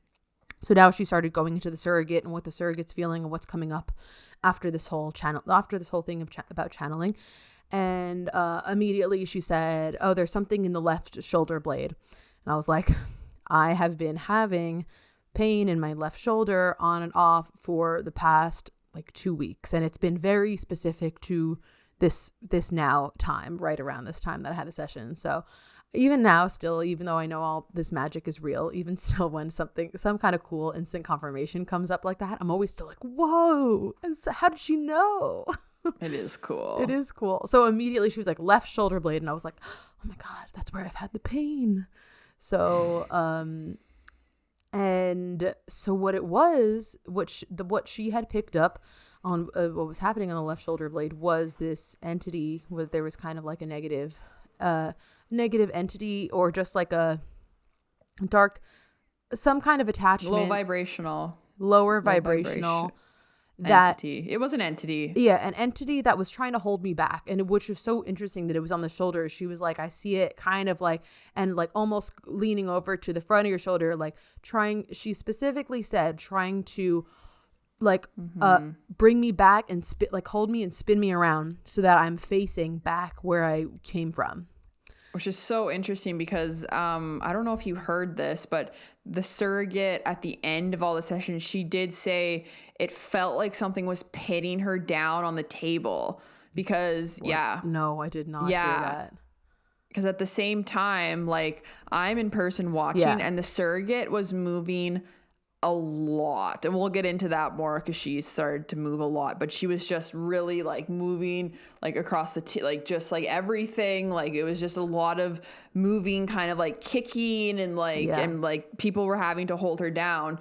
So now she started going into the surrogate and what the surrogate's feeling and what's coming up after this whole thing about channeling. And immediately she said, oh, there's something in the left shoulder blade. And I was like, I have been having pain in my left shoulder on and off for the past like 2 weeks. And it's been very specific to this now time, right around this time that I had the session. So even now still, even though I know all this magic is real, even still when some kind of cool instant confirmation comes up like that, I'm always still like, whoa, so how did she know? It is cool. It is cool. So immediately she was like, left shoulder blade. And I was like, oh my God, that's where I've had the pain. So, and so what it was, what she had picked up on what was happening on the left shoulder blade was this entity where there was kind of like a negative entity, or just like a dark, some kind of attachment, lower vibrational that entity. It was an entity. Yeah, an entity that was trying to hold me back. And which was so interesting that it was on the shoulder. She was like, I see it kind of like, and like almost leaning over to the front of your shoulder, like she specifically said, trying to like bring me back and hold me and spin me around so that I'm facing back where I came from. Which is so interesting because I don't know if you heard this, but the surrogate at the end of all the sessions, she did say it felt like something was pinning her down on the table because, What? yeah. No, I did not hear that. Because at the same time, like I'm in person watching and the surrogate was moving a lot, and we'll get into that more because she started to move a lot, but she was just really like moving like across the like just like everything, like it was just a lot of moving, kind of like kicking and like and like people were having to hold her down,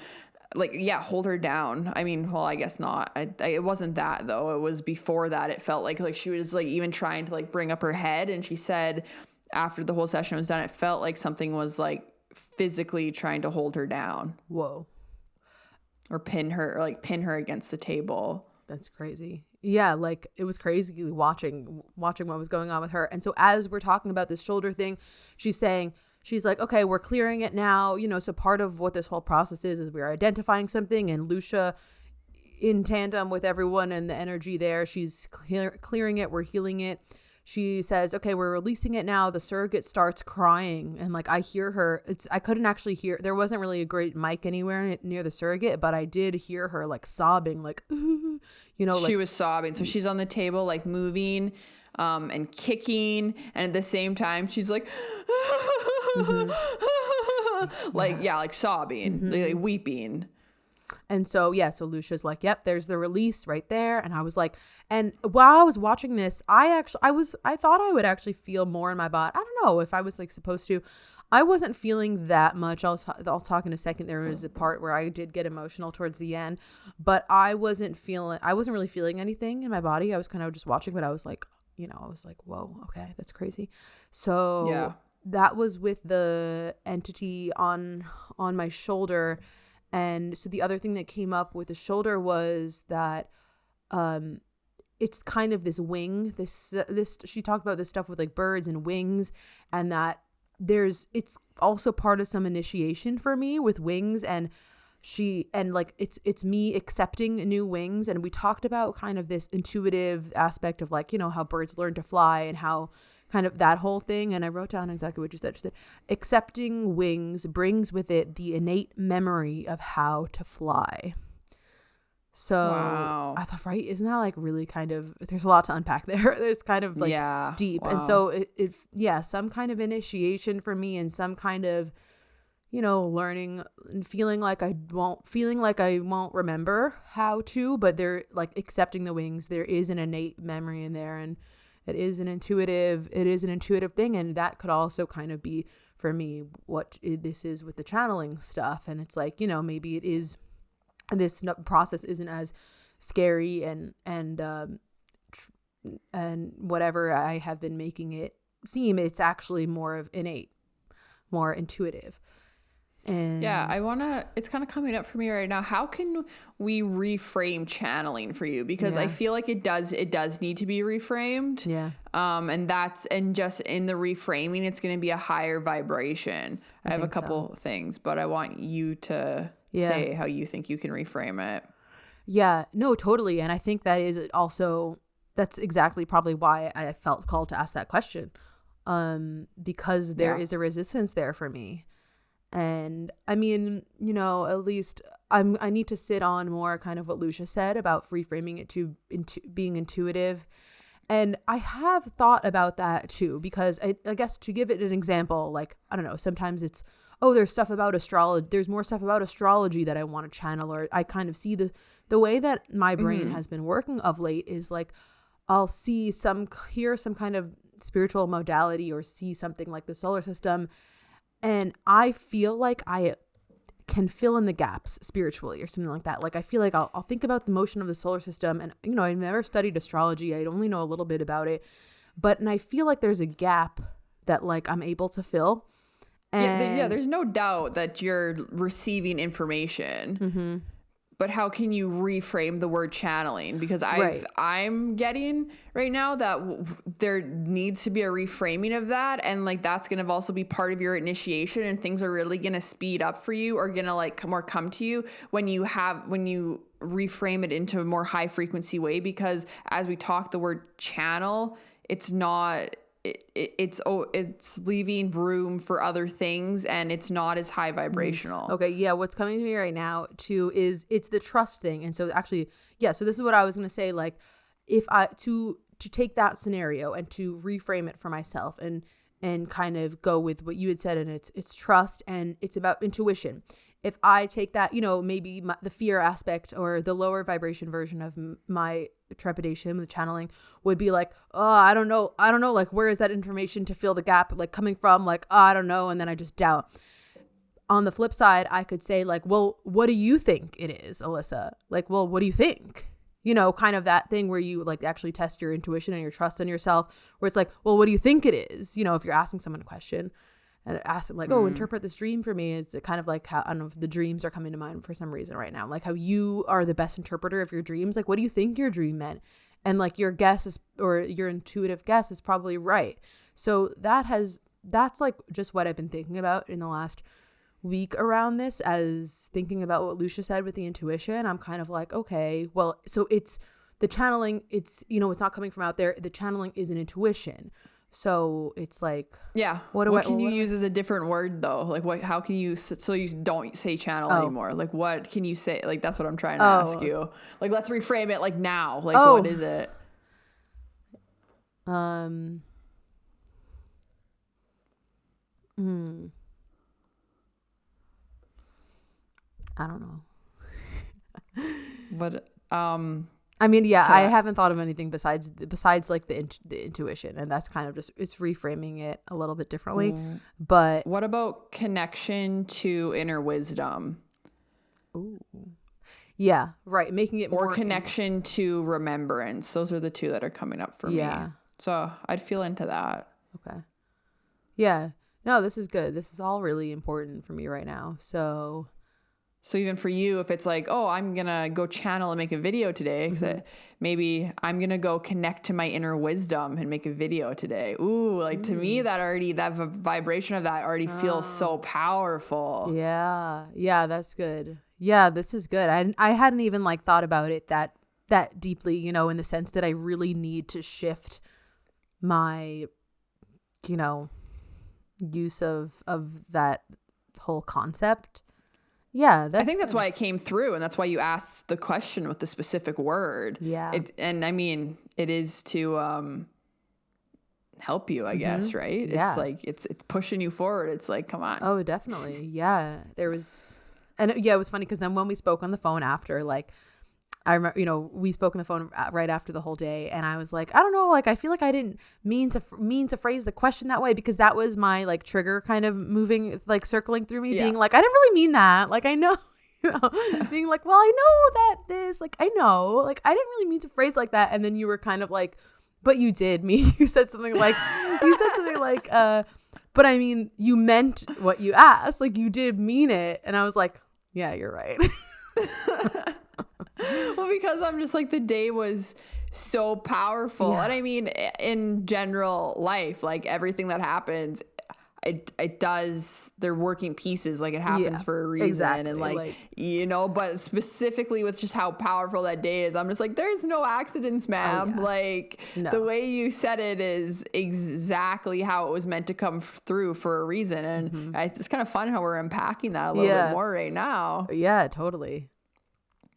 hold her down. I mean, well, I guess not. It wasn't that though. It was before that. It felt like she was like even trying to like bring up her head, and she said after the whole session was done, it felt like something was like physically trying to hold her down. Whoa. Or pin her against the table. That's crazy. Yeah, like it was crazy watching what was going on with her. And so as we're talking about this shoulder thing, she's like, okay, we're clearing it now. You know, so part of what this whole process is we're identifying something, and Loesje, in tandem with everyone and the energy there, she's clearing it. We're healing it. She says, okay, we're releasing it now. The surrogate starts crying, and like I hear her. I couldn't actually hear. There wasn't really a great mic anywhere near the surrogate, but I did hear her like sobbing, like, you know, she was sobbing. So she's on the table, like moving, and kicking, and at the same time, she's like, like sobbing, like weeping. And so, so Loesje's like, yep, there's the release right there. And I was like, and while I was watching this, I thought I would actually feel more in my body. I don't know if I was like supposed to. I wasn't feeling that much. I'll talk in a second. There was a part where I did get emotional towards the end, but I wasn't really feeling anything in my body. I was kind of just watching, but I was like, whoa, okay, that's crazy. So that was with the entity on my shoulder. And so the other thing that came up with the shoulder was that it's kind of this wing, this she talked about this stuff with like birds and wings, and that it's also part of some initiation for me with wings, and like it's me accepting new wings. And we talked about kind of this intuitive aspect of like, you know, how birds learn to fly and how kind of that whole thing. And I wrote down exactly what you said. She said, accepting wings brings with it the innate memory of how to fly. So wow. I thought, right, isn't that like really kind of, there's a lot to unpack there. There's kind of like deep. Wow. And so it some kind of initiation for me, and some kind of, you know, learning and feeling like I won't remember how to, but they're like accepting the wings. There is an innate memory in there, and it is an intuitive thing. And that could also kind of be for me what this is with the channeling stuff. And it's like, you know, maybe it is, this process isn't as scary and whatever I have been making it seem. It's actually more of innate, more intuitive. And it's kind of coming up for me right now. How can we reframe channeling for you? Because I feel like it does need to be reframed. Yeah. And just in the reframing, it's going to be a higher vibration. I have a couple things, but I want you to say how you think you can reframe it. Yeah, no, totally. And I think that is also, that's exactly probably why I felt called to ask that question. Because there is a resistance there for me. And I mean, you know, at least I need to sit on more kind of what Loesje said about reframing it to being intuitive. And I have thought about that too, because I guess to give it an example, like, I don't know, sometimes it's, oh, there's stuff about astrology. There's more stuff about astrology that I want to channel, or I kind of see the way that my brain has been working of late is like, I'll hear some kind of spiritual modality or see something like the solar system, and I feel like I can fill in the gaps spiritually or something like that. Like I feel like I'll think about the motion of the solar system, and you know, I've never studied astrology. I only know a little bit about it, and I feel like there's a gap that like I'm able to fill. And there's no doubt that you're receiving information, but how can you reframe the word channeling? Because I'm getting right now that there needs to be a reframing of that, and like that's going to also be part of your initiation, and things are really going to speed up for you, or going to like come to you when you reframe it into a more high frequency way. Because as we talk, the word channel, it's not. It's leaving room for other things, and it's not as high vibrational. Okay, yeah. What's coming to me right now too is it's the trust thing, and so actually, so this is what I was gonna say. Like, if I to take that scenario and to reframe it for myself, and kind of go with what you had said, and it's trust, and it's about intuition. If I take that, you know, maybe the fear aspect or the lower vibration version of my trepidation with channeling would be like, oh, I don't know, like, where is that information to fill the gap like coming from? Like, oh, I don't know, and then I just doubt. On the flip side, I could say like, well, what do you think it is, Alyssa? Like, well, what do you think? You know, kind of that thing where you like actually test your intuition and your trust in yourself, where it's like, well, what do you think it is? You know, if you're asking someone a question and ask them like, oh, interpret this dream for me. It's kind of like how, I don't know if the dreams are coming to mind for some reason right now, like how you are the best interpreter of your dreams. Like, what do you think your dream meant? And like your guess is, or your intuitive guess is probably right. So that's like just what I've been thinking about in the last week around this, as thinking about what Loesje said with the intuition. I'm kind of like, okay, well, so it's the channeling, it's, you know, it's not coming from out there. The channeling is an intuition. So it's like, what can you use as a different word though? Like what, how can you, so you don't say channel anymore? Like what can you say? Like, that's what I'm trying to ask you. Like, let's reframe it. Like now, like what is it? I don't know. But, I mean, I haven't thought of anything besides like the intuition, and that's kind of just, it's reframing it a little bit differently. But what about connection to inner wisdom? Ooh. Yeah, right. Making it more, or connection to remembrance. Those are the two that are coming up for me. So I'd feel into that. Okay. Yeah. No, this is good. This is all really important for me right now. So So even for you, if it's like, oh, I'm going to go channel and make a video today, maybe I'm going to go connect to my inner wisdom and make a video today. Ooh, like to me, that vibration of that already feels so powerful. Yeah, that's good. Yeah, this is good. I hadn't even like thought about it that deeply, you know, in the sense that I really need to shift my, you know, use of that whole concept. Yeah, I think that's why it came through, and that's why you asked the question with the specific word. Yeah. And I mean, it is to help you, I guess, right? Yeah. It's like it's pushing you forward. It's like, come on. Oh, definitely. Yeah. There was, and yeah, it was funny because then when we spoke on the phone after, like, I remember, you know, we spoke on the phone right after the whole day, and I was like, I don't know, like, I feel like I didn't mean to phrase the question that way, because that was my like trigger kind of moving, like circling through me, being like, I didn't really mean that. Like, I know, you know, being like, well, I know that this, like, I know, like, I didn't really mean to phrase like that. And then you were kind of like, but you did mean, you said something like, but I mean, you meant what you asked, like, you did mean it. And I was like, yeah, you're right. Well, because I'm just like, the day was so powerful. And I mean, in general life, like everything that happens, it does, they're working pieces, like it happens for a reason. Exactly. And like, you know, but specifically with just how powerful that day is, I'm just like, there's no accidents, ma'am. Like the way you said it is exactly how it was meant to come through for a reason. And it's kind of fun how we're unpacking that a little bit more right now. Yeah, totally.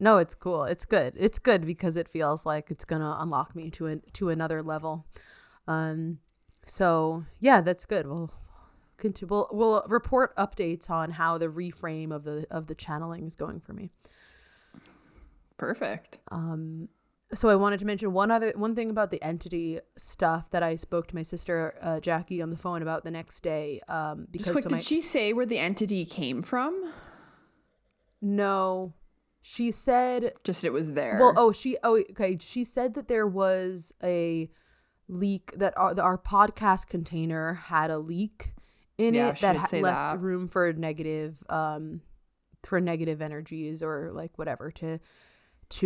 No, it's cool. It's good. It's good because it feels like it's going to unlock me to another level. So yeah, that's good. We'll report updates on how the reframe of the channeling is going for me. Perfect. So I wanted to mention one thing about the entity stuff that I spoke to my sister Jackie on the phone about the next day. Because did she say where the entity came from? No. She said just it was there. Well, okay. She said that there was a leak, that our podcast container had a leak in it that left room for negative energies or like whatever to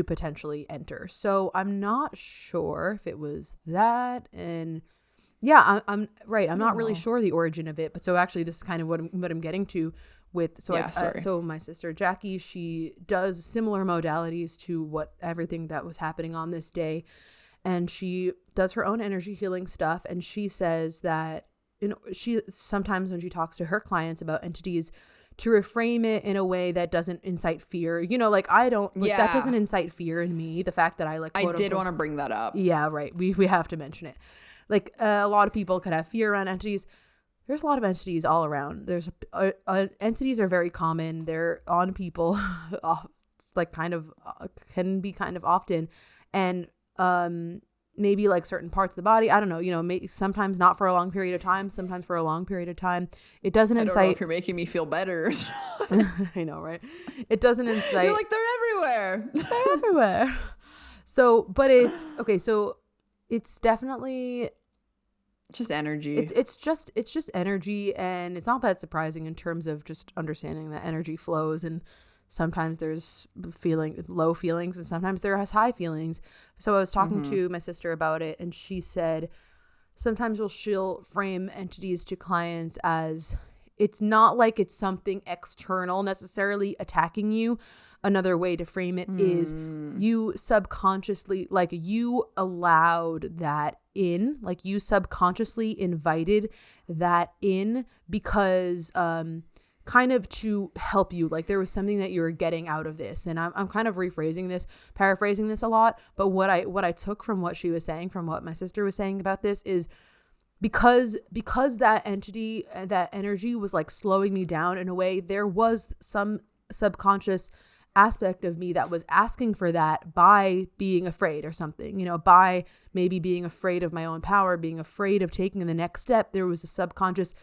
potentially enter. So I'm not sure if it was that, and yeah, I'm right. I'm not really sure the origin of it, but so actually this is kind of what I'm getting to. So my sister Jackie, she does similar modalities to everything that was happening on this day, and she does her own energy healing stuff. And she says that, you know, she sometimes when she talks to her clients about entities, to reframe it in a way that doesn't incite fear. You know, like that doesn't incite fear in me. The fact that I like, I did want to bring that up. Yeah, right. We have to mention it. Like a lot of people could have fear around entities. There's a lot of entities all around. There's entities are very common. They're on people, like kind of can be kind of often, and maybe like certain parts of the body. I don't know. You know, sometimes not for a long period of time. Sometimes for a long period of time. It doesn't incite. I don't know if you're making me feel better. I know, right? It doesn't incite. You're like, they're everywhere. They're everywhere. So, but it's okay. So, it's definitely. Just energy. It's just energy, and it's not that surprising in terms of just understanding that energy flows, and sometimes there's low feelings and sometimes there's high feelings. So I was talking to my sister about it, and she said sometimes she'll frame entities to clients as, it's not like it's something external necessarily attacking you. Another way to frame it is you subconsciously, like you allowed that in, like you subconsciously invited that in because kind of to help you. Like there was something that you were getting out of this. And I'm kind of paraphrasing this a lot. But what I took from what she was saying, from what my sister was saying about this is, because that entity, that energy was like slowing me down in a way, there was some subconscious aspect of me that was asking for that by being afraid or something, you know, by maybe being afraid of my own power, being afraid of taking the next step. There was a subconscious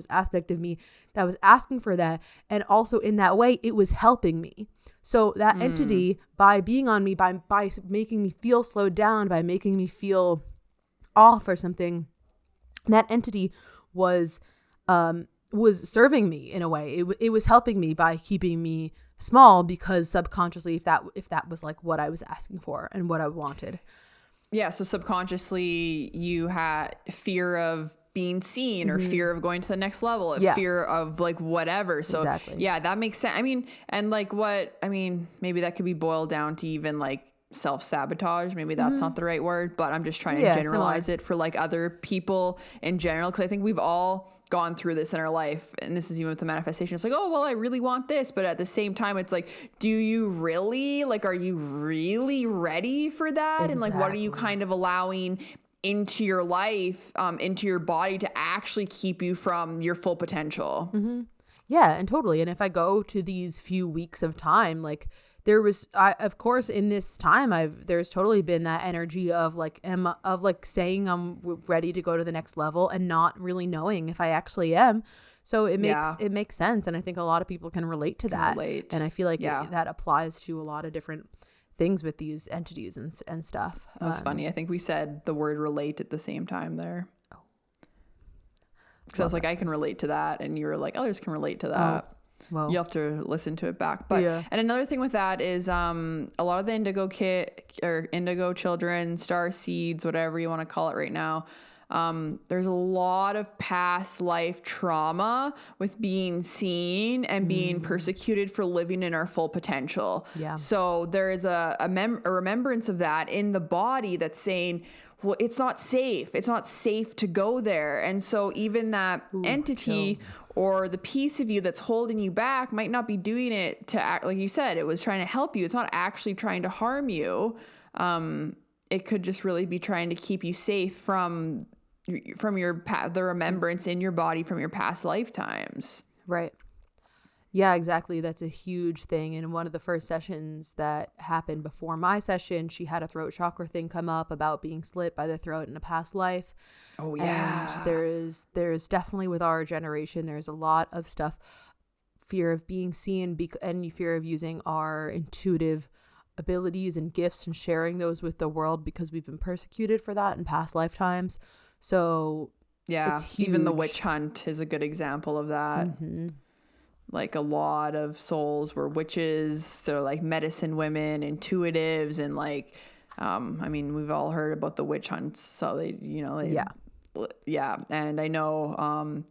aspect of me that was asking for that. And also in that way, it was helping me. So that entity, by being on me, by making me feel slowed down, by making me feel off or something, that entity was was serving me in a way. It was helping me by keeping me small, because subconsciously, if that was like what I was asking for and what I wanted. Yeah. So subconsciously you had fear of being seen or fear of going to the next level, fear of like whatever. So Exactly. yeah, that makes sense. I mean, and like maybe that could be boiled down to even like self-sabotage. Maybe that's not the right word, but I'm just trying to generalize it for like other people in general. Cause I think we've all gone through this in our life, and this is even with the manifestation. It's like, oh, well, I really want this, but at the same time, it's like, do you really, like, are you really ready for that? Exactly. And like, what are you kind of allowing into your life, into your body to actually keep you from your full potential? Yeah, and totally. And if I go to these few weeks of time, like of course, in this time, there's totally been that energy of like, saying I'm ready to go to the next level and not really knowing if I actually am. So it makes sense. And I think a lot of people can relate to that. And I feel like that applies to a lot of different things with these entities and stuff. That was funny. I think we said the word relate at the same time there. Because I was like, I can relate to that. And you were like, others can relate to that. Well, you have to listen to it back. But and another thing with that is a lot of the indigo children, star seeds, whatever you want to call it right now, there's a lot of past life trauma with being seen and being persecuted for living in our full potential. So there is a remembrance of that in the body that's saying, well, it's not safe. It's not safe to go there. And so even that entity or the piece of you that's holding you back might not be doing it to act, like you said, it was trying to help you. It's not actually trying to harm you. It could just really be trying to keep you safe from the remembrance in your body from your past lifetimes. Right. Yeah, exactly. That's a huge thing. In one of the first sessions that happened before my session, she had a throat chakra thing come up about being slit by the throat in a past life. Oh, yeah. And there's definitely, with our generation, there's a lot of stuff, fear of being seen and fear of using our intuitive abilities and gifts and sharing those with the world, because we've been persecuted for that in past lifetimes. So yeah, it's huge. Even the witch hunt is a good example of that. Like a lot of souls were witches, so like medicine women, intuitives, and like, I mean, we've all heard about the witch hunts. So yeah. And I know,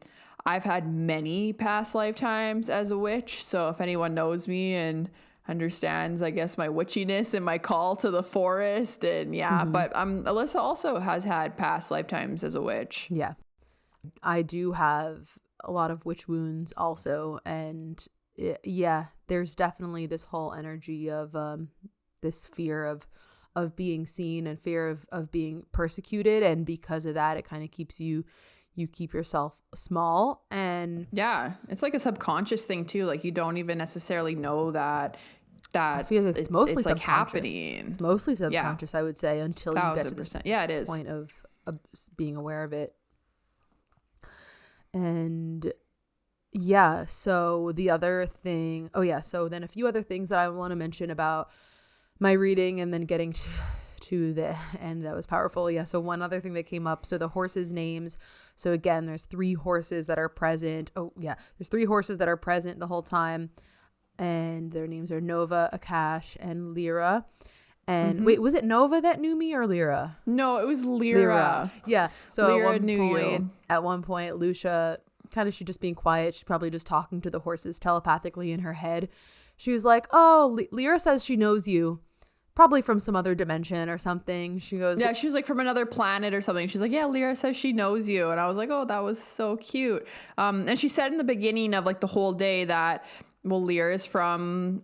I've had many past lifetimes as a witch. So if anyone knows me and understands, I guess, my witchiness and my call to the forest, and but Alyssa also has had past lifetimes as a witch. Yeah, I do have a lot of witch wounds also, and there's definitely this whole energy of this fear of being seen and fear of being persecuted, and because of that, it kind of keeps you keep yourself small. And it's like a subconscious thing too, like you don't even necessarily know that I feel it's mostly it's like happening. It's mostly subconscious, I would say, until you get to this it is. point of being aware of it. And so the other thing, so then a few other things that I want to mention about my reading, and then getting to the end that was powerful. So one other thing that came up, so the horses' names. So again, there's 3 horses that are present. There's 3 horses that are present the whole time, and their names are Nova, Akash, and Lyra. And wait, was it Nova that knew me, or Lyra? No, it was Lyra. Yeah. So Lyra at one point, Loesje, kind of, she just being quiet. She's probably just talking to the horses telepathically in her head. She was like, "Oh, Lyra says she knows you, probably from some other dimension or something." She goes, "Yeah, she was like from another planet or something." She's like, "Yeah, Lyra says she knows you," and I was like, "Oh, that was so cute." And she said in the beginning of like the whole day that, well, Lyra is from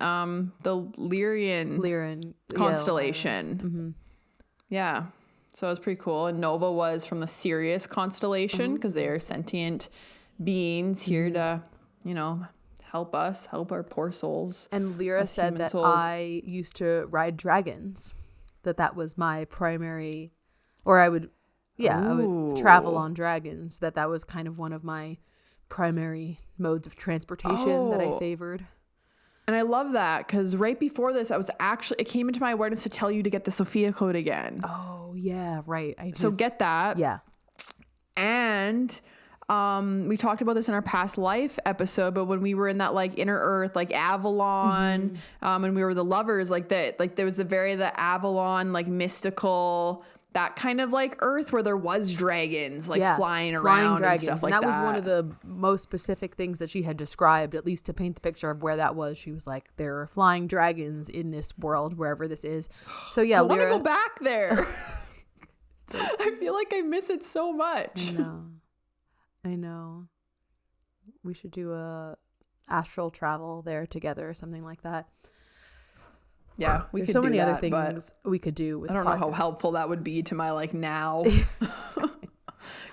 the Lyrian constellation. Yeah. So it was pretty cool. And Nova was from the Sirius constellation, because they are sentient beings here to, help us, help our poor souls. And Lyra said that souls. I used to ride dragons, that was my primary, or I would travel on dragons, that was kind of one of my primary modes of transportation that I favored. And I love that, because right before this, it came into my awareness to tell you to get the Sophia code again. Oh, yeah, right. So get that. Yeah. And we talked about this in our past life episode, but when we were in that like inner earth, like Avalon, and we were the lovers, like that, like there was the Avalon, like mystical, that kind of like earth where there was dragons like flying around dragons, and stuff like that. And that was one of the most specific things that she had described, at least to paint the picture of where that was. She was like, there are flying dragons in this world, wherever this is. So yeah, I want to go back there. I feel like I miss it so much. I know. We should do a astral travel there together or something like that. Yeah, we There's could so do many that, other things we could do with I don't know how helpful that would be to my like now.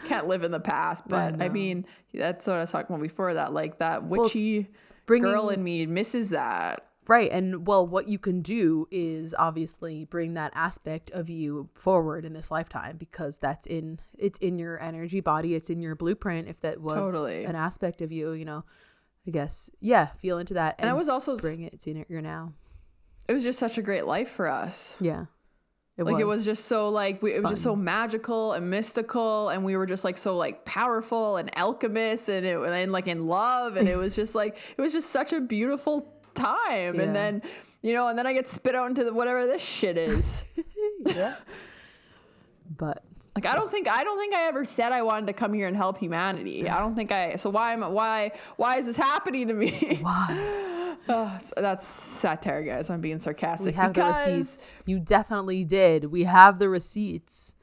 Can't live in the past, but I mean, that's what I was talking about before, that like that witchy girl in me misses that. Right. And well, what you can do is obviously bring that aspect of you forward in this lifetime, because it's in your energy body. It's in your blueprint. If that was an aspect of you, you know, I guess, feel into that. And I was also bring it to your now. It was just such a great life for us. Yeah. It was just so like, it was just so magical and mystical. And we were just like, so like powerful and alchemists and like in love. And it was just like, it was just such a beautiful time. And then, you know, and then I get spit out into whatever this shit is. But like, I don't think I ever said I wanted to come here and help humanity. So why is this happening to me? Why? So that's satire, guys. I'm being sarcastic. We have the receipts. You definitely did. We have the receipts.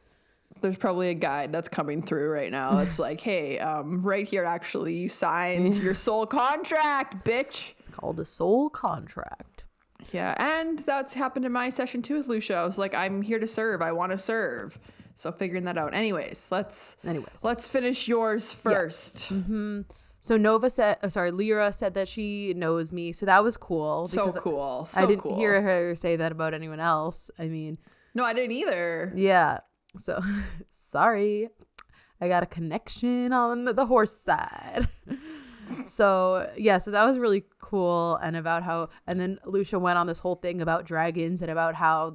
There's probably a guide that's coming through right now. It's like, hey, right here, actually, you signed your soul contract, bitch. It's called a soul contract. Yeah, and that's happened in my session too with Loesje. I was like, I'm here to serve. I want to serve. So figuring that out. Let's finish yours first. Yeah. So Lyra said that she knows me. So that was cool. So cool. I didn't hear her say that about anyone else. I mean, no, I didn't either. Yeah. So sorry. I got a connection on the horse side. So that was really cool. And and then Loesje went on this whole thing about dragons and about how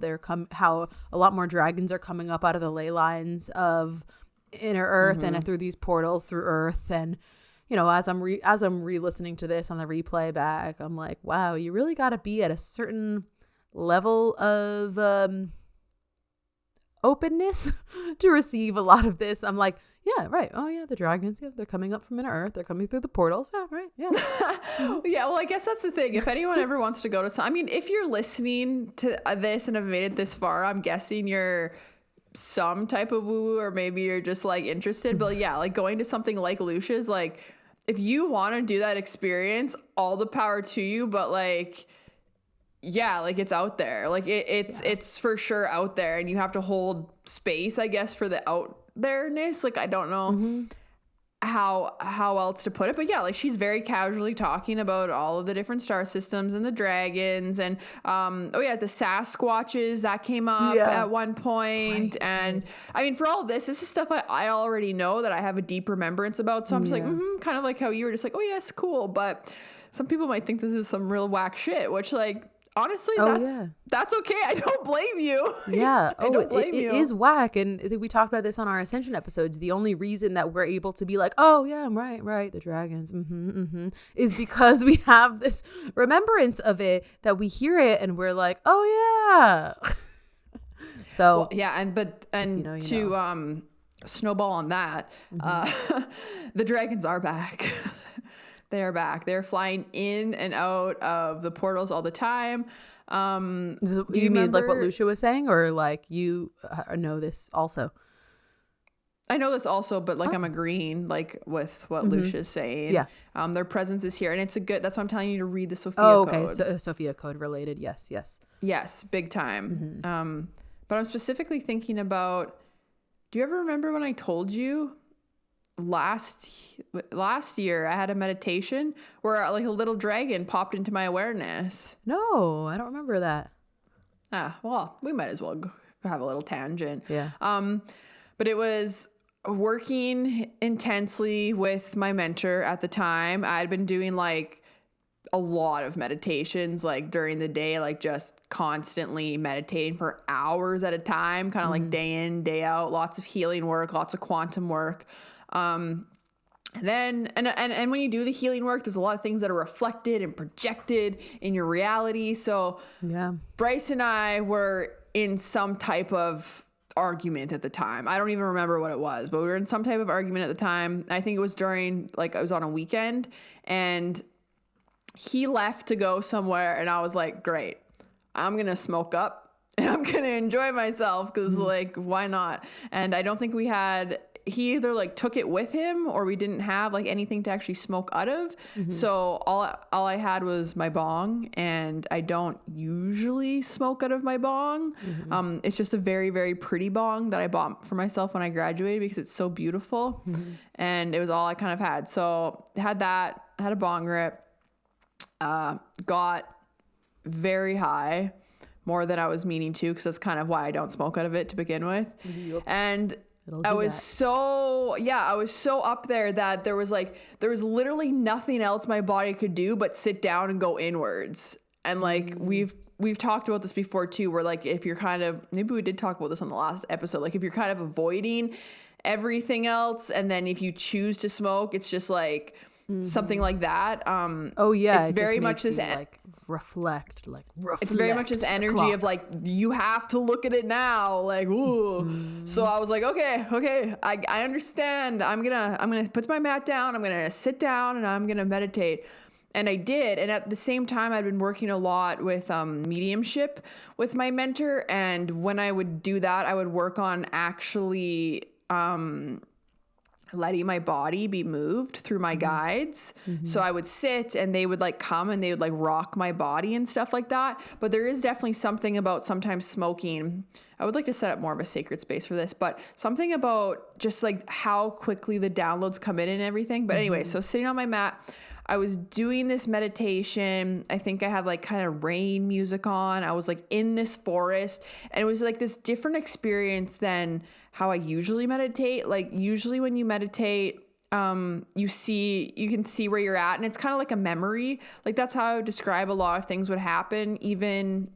how a lot more dragons are coming up out of the ley lines of inner earth and through these portals through earth. And you know, as I'm re-listening to this on the replay back, I'm like, wow, you really got to be at a certain level of openness to receive a lot of this. I'm like, yeah, right. Oh yeah, the dragons, they're coming up from inner earth. They're coming through the portals. Yeah, right. Yeah. Yeah, well, I guess that's the thing. If anyone ever wants to go to I mean, if you're listening to this and have made it this far, I'm guessing you're some type of woo-woo, or maybe you're just like interested. But yeah, like going to something like Loesje's, like, if you want to do that experience, all the power to you. But like, yeah, like it's out there. Like it's for sure out there, and you have to hold space, I guess, for the out there-ness. Like, I don't know how else to put it, but yeah, like she's very casually talking about all of the different star systems and the dragons and the Sasquatches that came up at one point. Right. And I mean, for all this is stuff I already know, that I have a deep remembrance about, so I'm just like kind of like how you were just like, oh yes, cool. But some people might think this is some real whack shit, which, like, honestly, that's okay. I don't blame you. Yeah. I don't blame you. It is whack. And we talked about this on our Ascension episodes. The only reason that we're able to be like, oh yeah, I'm right. The dragons, is because we have this remembrance of it, that we hear it and we're like, oh yeah. So to snowball on that, the dragons are back. They are back. They're flying in and out of the portals all the time. Do you mean like what Loesje was saying, or like you know this also? I know this also, but like I'm agreeing like with what Loesje is saying. Yeah. Their presence is here, and it's that's why I'm telling you to read the Sophia code. Oh, okay. So, Sophia code related. Yes. Yes, big time. But I'm specifically thinking about, do you ever remember when I told you last year I had a meditation where like a little dragon popped into my awareness? No, I don't remember that. Well, we might as well go have a little tangent. Yeah. But it was working intensely with my mentor at the time. I'd been doing like a lot of meditations like during the day, like just constantly meditating for hours at a time, kind of like day in, day out, lots of healing work, lots of quantum work. And then, and when you do the healing work, there's a lot of things that are reflected and projected in your reality. So Yeah. Bryce and I were in some type of argument at the time. I don't even remember what it was, but we were in some type of argument at the time. I think it was during, like, I was on a weekend, and he left to go somewhere, and I was like, great, I'm going to smoke up and I'm going to enjoy myself because, like, why not? And I don't think he either, like, took it with him or we didn't have, like, anything to actually smoke out of. So all I had was my bong, and I don't usually smoke out of my bong. It's just a very, very pretty bong that I bought for myself when I graduated because it's so beautiful. And it was all I kind of had. So had that, had a bong rip, got very high, more than I was meaning to, because that's kind of why I don't smoke out of it to begin with. And I was so up there that there was literally nothing else my body could do but sit down and go inwards. And like we've talked about this before too, where like if you're kind of, maybe we did talk about this on the last episode, like if you're kind of avoiding everything else and then if you choose to smoke, it's just like something like that. It's very much this reflect. It's very much this energy of like, you have to look at it now, like, ooh. So I was like, okay, I understand. I'm gonna put my mat down, I'm gonna sit down, and I'm gonna meditate. And I did. And at the same time, I'd been working a lot with mediumship with my mentor, and when I would do that, I would work on actually letting my body be moved through my guides. So I would sit and they would like come and they would like rock my body and stuff like that. But there is definitely something about sometimes smoking. I would like to set up more of a sacred space for this, but something about just like how quickly the downloads come in and everything. But anyway, so sitting on my mat, I was doing this meditation. I think I had like kind of rain music on. I was like in this forest, and it was like this different experience than how I usually meditate. Like usually when you meditate, you can see where you're at, and it's kind of like a memory. Like that's how I would describe a lot of things would happen. Even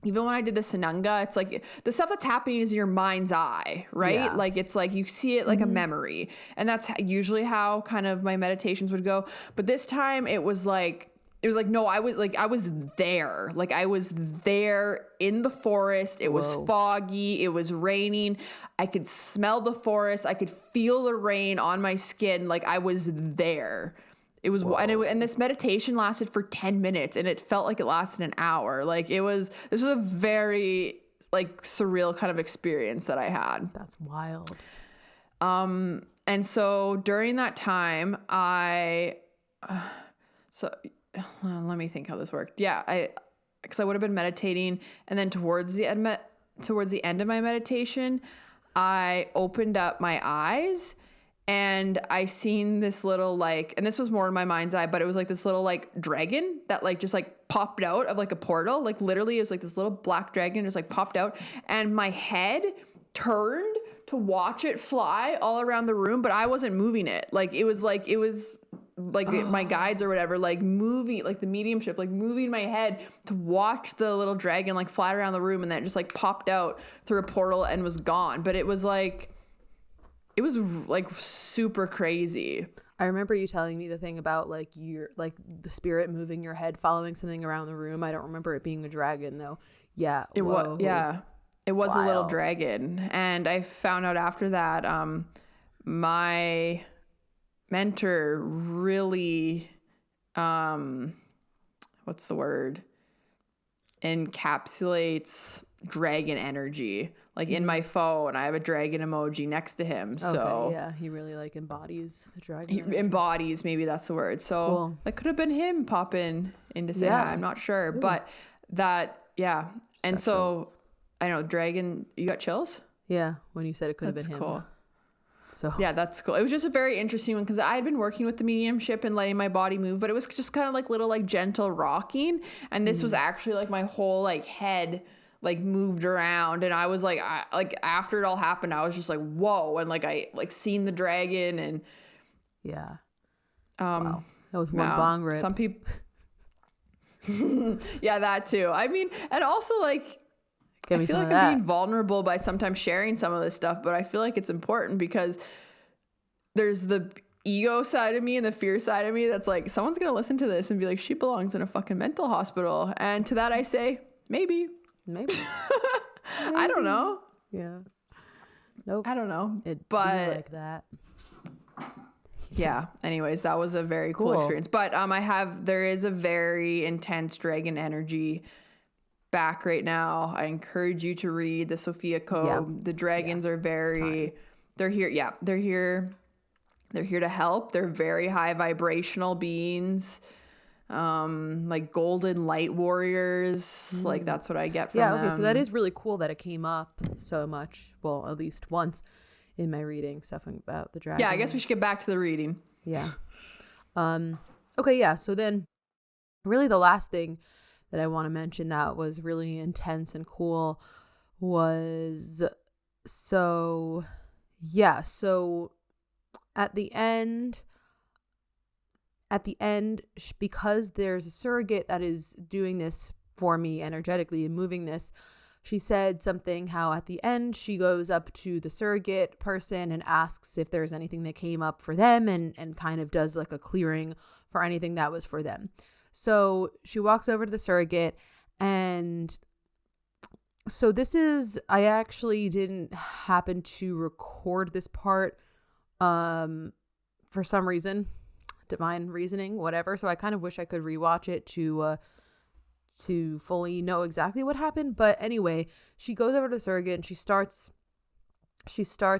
when I did the Sananga, it's like the stuff that's happening is in your mind's eye, right? Yeah. Like it's like you see it like a memory. And that's usually how kind of my meditations would go. But this time it was like, no, I was there. Like I was there in the forest. It was foggy. It was raining. I could smell the forest. I could feel the rain on my skin. Like I was there. It was, and this meditation lasted for 10 minutes and it felt like it lasted an hour. Like this was a very like surreal kind of experience that I had. That's wild. And so during that time let me think how this worked. Yeah. Cause I would have been meditating, and then towards the end of my meditation, I opened up my eyes. And I seen this little like, and this was more in my mind's eye, but it was like this little like dragon that like just like popped out of like a portal. Like literally it was like this little black dragon just like popped out, and my head turned to watch it fly all around the room, but I wasn't moving it. Like it was like my guides or whatever, like moving, like the mediumship, like moving my head to watch the little dragon like fly around the room, and then it just like popped out through a portal and was gone. But it was like super crazy. I remember you telling me the thing about like your like the spirit moving your head, following something around the room. I don't remember it being a dragon though. Yeah. It was, yeah. It was wild. A little dragon. And I found out after that, my mentor really, what's the word? Encapsulates dragon energy. Like in my phone, I have a dragon emoji next to him. So okay, yeah, he really like embodies the dragon. He embodies, maybe that's the word. So cool. That could have been him popping in to say hi. I'm not sure. Ooh. But that, yeah. And so I know dragon, you got chills? Yeah, when you said it could have been him. Cool. So yeah, that's cool. It was just a very interesting one because I had been working with the mediumship and letting my body move, but it was just kind of like little like gentle rocking. And this was actually like my whole like head like moved around, and I was like, after it all happened, I was just like, whoa, and like I like seen the dragon, and yeah, wow. That was one bong rip. Some people, yeah, that too. I mean, and also like, I feel like I'm being vulnerable by sometimes sharing some of this stuff, but I feel like it's important because there's the ego side of me and the fear side of me that's like, someone's gonna listen to this and be like, she belongs in a fucking mental hospital. And to that I say, maybe. I don't know. Yeah. Nope. I don't know. It'd but be like that. Yeah. Anyways, that was a very cool experience. But there is a very intense dragon energy back right now. I encourage you to read the Sophia Code. Yeah. The dragons are they're here. Yeah. They're here to help. They're very high vibrational beings. Like golden light warriors. Like that's what I get from them. Yeah, okay, so that is really cool that it came up so much. Well, at least once in my reading stuff about the dragons. Yeah, I guess we should get back to the reading. Yeah. Okay, yeah, so then really the last thing that I want to mention that was really intense and cool was so at the end, because there's a surrogate that is doing this for me energetically and moving this, she said something how at the end she goes up to the surrogate person and asks if there's anything that came up for them and kind of does like a clearing for anything that was for them. So she walks over to the surrogate, and so I actually didn't happen to record this part for some reason. Divine reasoning, whatever. So I kind of wish I could rewatch it to fully know exactly what happened. But anyway, she goes over to the surrogate and she starts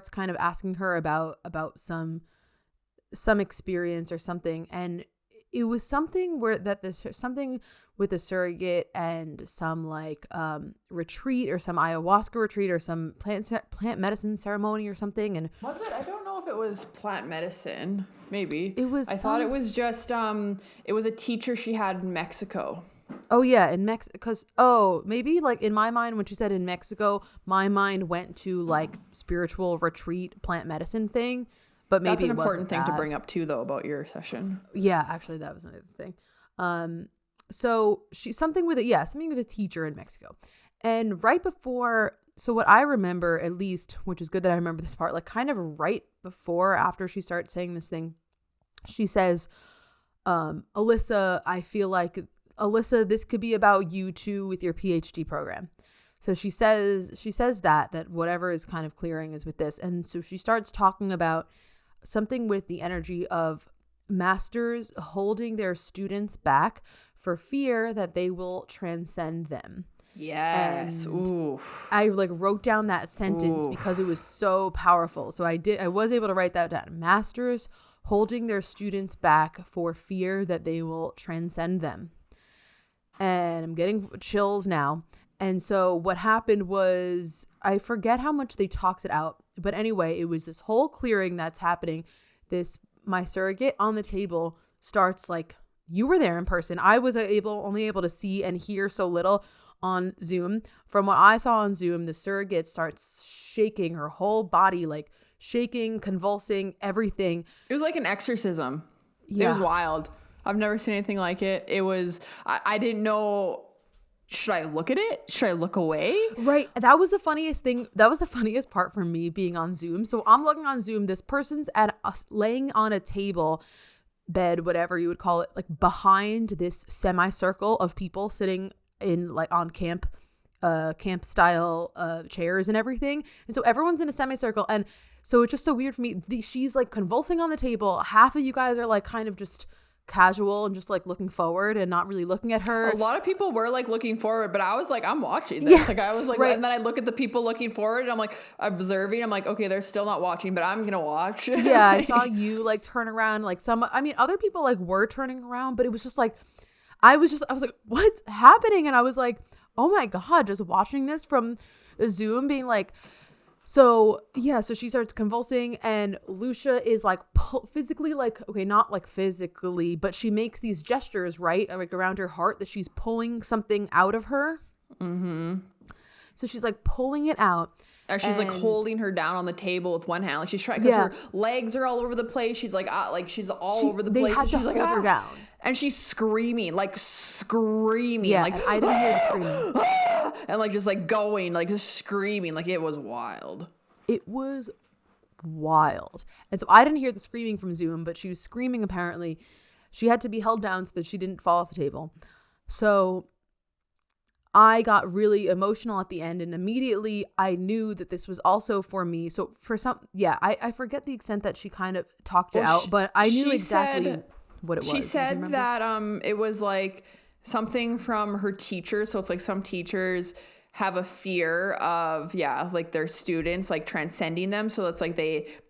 kind of asking her about some experience or something. And it was something something with a surrogate and some like retreat or some ayahuasca retreat or some plant medicine ceremony or something. And was it? I don't know if it was plant medicine. Maybe it was. I thought it was just it was a teacher she had in Mexico. Oh yeah, in Mexico. Because maybe like in my mind when she said in Mexico, my mind went to like spiritual retreat plant medicine thing. But maybe that's an important thing to bring up too, though, about your session. Yeah, actually, that was another thing. So something with a teacher in Mexico, and right before. So what I remember, at least, which is good that I remember this part, like kind of right before, after she starts saying this thing, she says, Alyssa, I feel like, Alyssa, this could be about you too with your PhD program. So she says that whatever is kind of clearing is with this. And so she starts talking about something with the energy of masters holding their students back for fear that they will transcend them. Yes. Ooh. I like wrote down that sentence because it was so powerful. So I was able to write that down. Masters holding their students back for fear that they will transcend them. And I'm getting chills now. And so what happened was, I forget how much they talked it out, but anyway, it was this whole clearing that's happening. My surrogate on the table starts like, you were there in person. I was only able to see and hear so little on Zoom. From what I saw on Zoom, the surrogate starts shaking her whole body, like shaking, convulsing, everything. It was like an exorcism. Yeah. It was wild. I've never seen anything like it. It was, I didn't know, should I look at it? Should I look away? Right. That was the funniest thing. That was the funniest part for me being on Zoom. So I'm looking on Zoom. This person's laying on a table, bed, whatever you would call it, like behind this semicircle of people sitting in like on camp style chairs and everything. And so everyone's in a semicircle. And so it's just so weird for me. She's like convulsing on the table. Half of you guys are like kind of just casual and just like looking forward and not really looking at her. A lot of people were like looking forward, but I was like, I'm watching this. Yeah, like I was like, right. And then I look at the people looking forward and I'm like observing. I'm like, okay, they're still not watching, but I'm going to watch. Yeah. I saw you like turn around, like other people like were turning around, but it was just like, I was like, what's happening? And I was like, oh my God, just watching this from Zoom being like, so she starts convulsing and Loesje is like physically like, okay, not like physically, but she makes these gestures, right? Like around her heart that she's pulling something out of her. Mm-hmm. So she's like pulling it out. Or she's like holding her down on the table with one hand. Like she's trying, because her legs are all over the place. She's like, she's all over the place. They had to hold her down. And she's screaming. Yeah, like, I didn't hear the screaming. And like just like going, like just screaming. Like it was wild. It was wild. And so I didn't hear the screaming from Zoom, but she was screaming. Apparently she had to be held down so that she didn't fall off the table. So I got really emotional at the end, and immediately I knew that this was also for me. So for I forget the extent that she kind of talked it out, but I knew exactly what it was. She said that it was like something from her teacher. So it's like some teachers have a fear of, like their students like transcending them. So it's like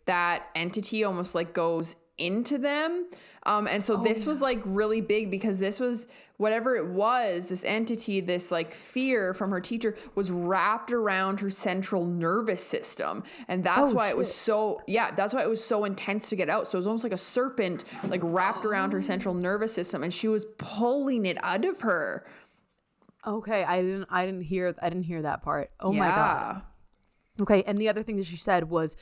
that entity almost like goes into them. And so this was like really big because this was whatever it was, this entity, this like fear from her teacher was wrapped around her central nervous system. And that's why it was that's why it was so intense to get out. So it was almost like a serpent like wrapped around her central nervous system, and she was pulling it out of her. Okay, I didn't hear that part. Oh my God. Okay, and the other thing that she said was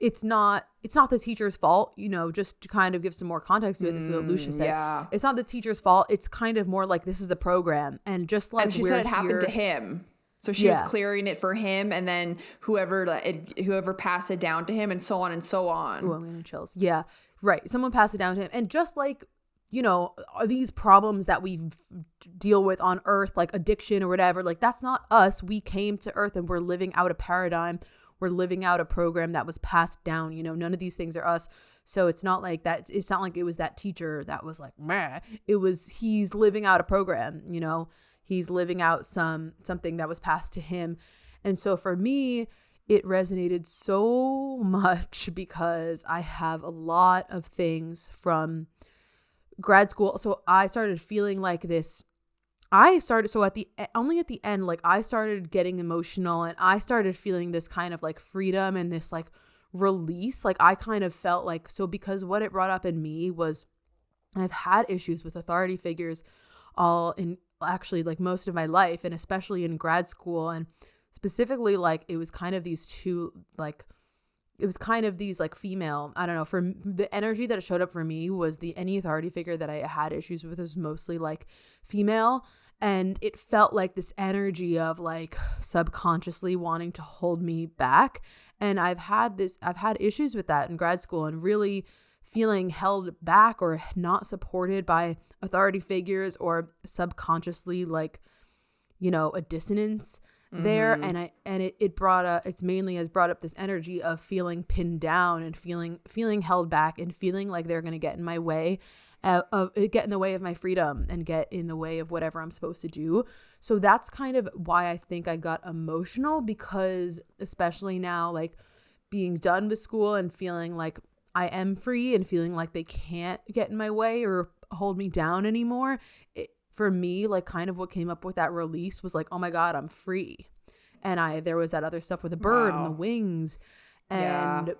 it's not the teacher's fault, just to kind of give some more context to it. This is what Loesje said. Yeah. It's not the teacher's fault. It's kind of more like this is a program. And just like, and she said it happened to him. So she was clearing it for him, and then whoever passed it down to him, and so on and so on. Ooh, I'm getting chills. Yeah, right. Someone passed it down to him. And just like, these problems that we deal with on Earth, like addiction or whatever, like that's not us. We came to Earth and we're living out a paradigm. We're living out a program that was passed down. None of these things are us. So it's not like that. It's not like it was that teacher that was like, meh. He's living out a program, he's living out something that was passed to him. And so for me, it resonated so much because I have a lot of things from grad school. So I started feeling like this. So at the end, like I started getting emotional, and I started feeling this kind of like freedom and this like release. Like I kind of felt like, so because what it brought up in me was I've had issues with authority figures all in actually like most of my life, and especially in grad school. And specifically like it was kind of these two, like it was kind of these like female, I don't know, for the energy that it showed up for me was any authority figure that I had issues with was mostly like female. And it felt like this energy of like subconsciously wanting to hold me back. And I've had issues with that in grad school, and really feeling held back or not supported by authority figures, or subconsciously like, a dissonance there. And it's mainly has brought up this energy of feeling pinned down and feeling held back, and feeling like they're going to get in my way, get in the way of my freedom, and get in the way of whatever I'm supposed to do. So that's kind of why I think I got emotional, because especially now, like being done with school and feeling like I am free and feeling like they can't get in my way or hold me down anymore. For me, like kind of what came up with that release was like, oh my God, I'm free. And there was that other stuff with the bird and the wings. And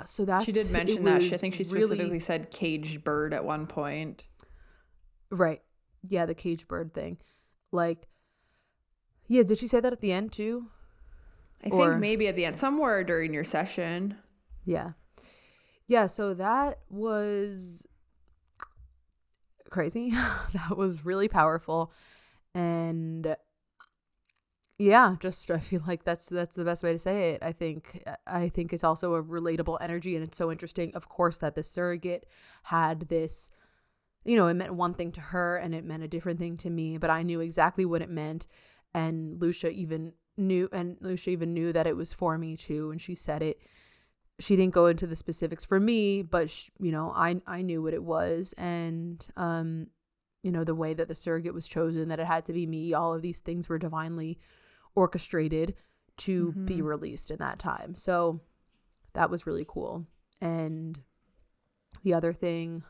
so that's, she did mention that. I think she specifically said caged bird at one point. Right. Yeah. The caged bird thing. Like, yeah. Did she say that at the end too? I think maybe at the end, somewhere during your session. Yeah. Yeah. So that was crazy. That was really powerful. And yeah, just I feel like that's the best way to say it. I think it's also a relatable energy, and it's so interesting, of course, that the surrogate had this, it meant one thing to her and it meant a different thing to me, but I knew exactly what it meant, and Loesje even knew that it was for me too, and she said it. She didn't go into the specifics for me, but I knew what it was, and the way that the surrogate was chosen, that it had to be me. All of these things were divinely orchestrated to be released in that time. So that was really cool. And the other thing,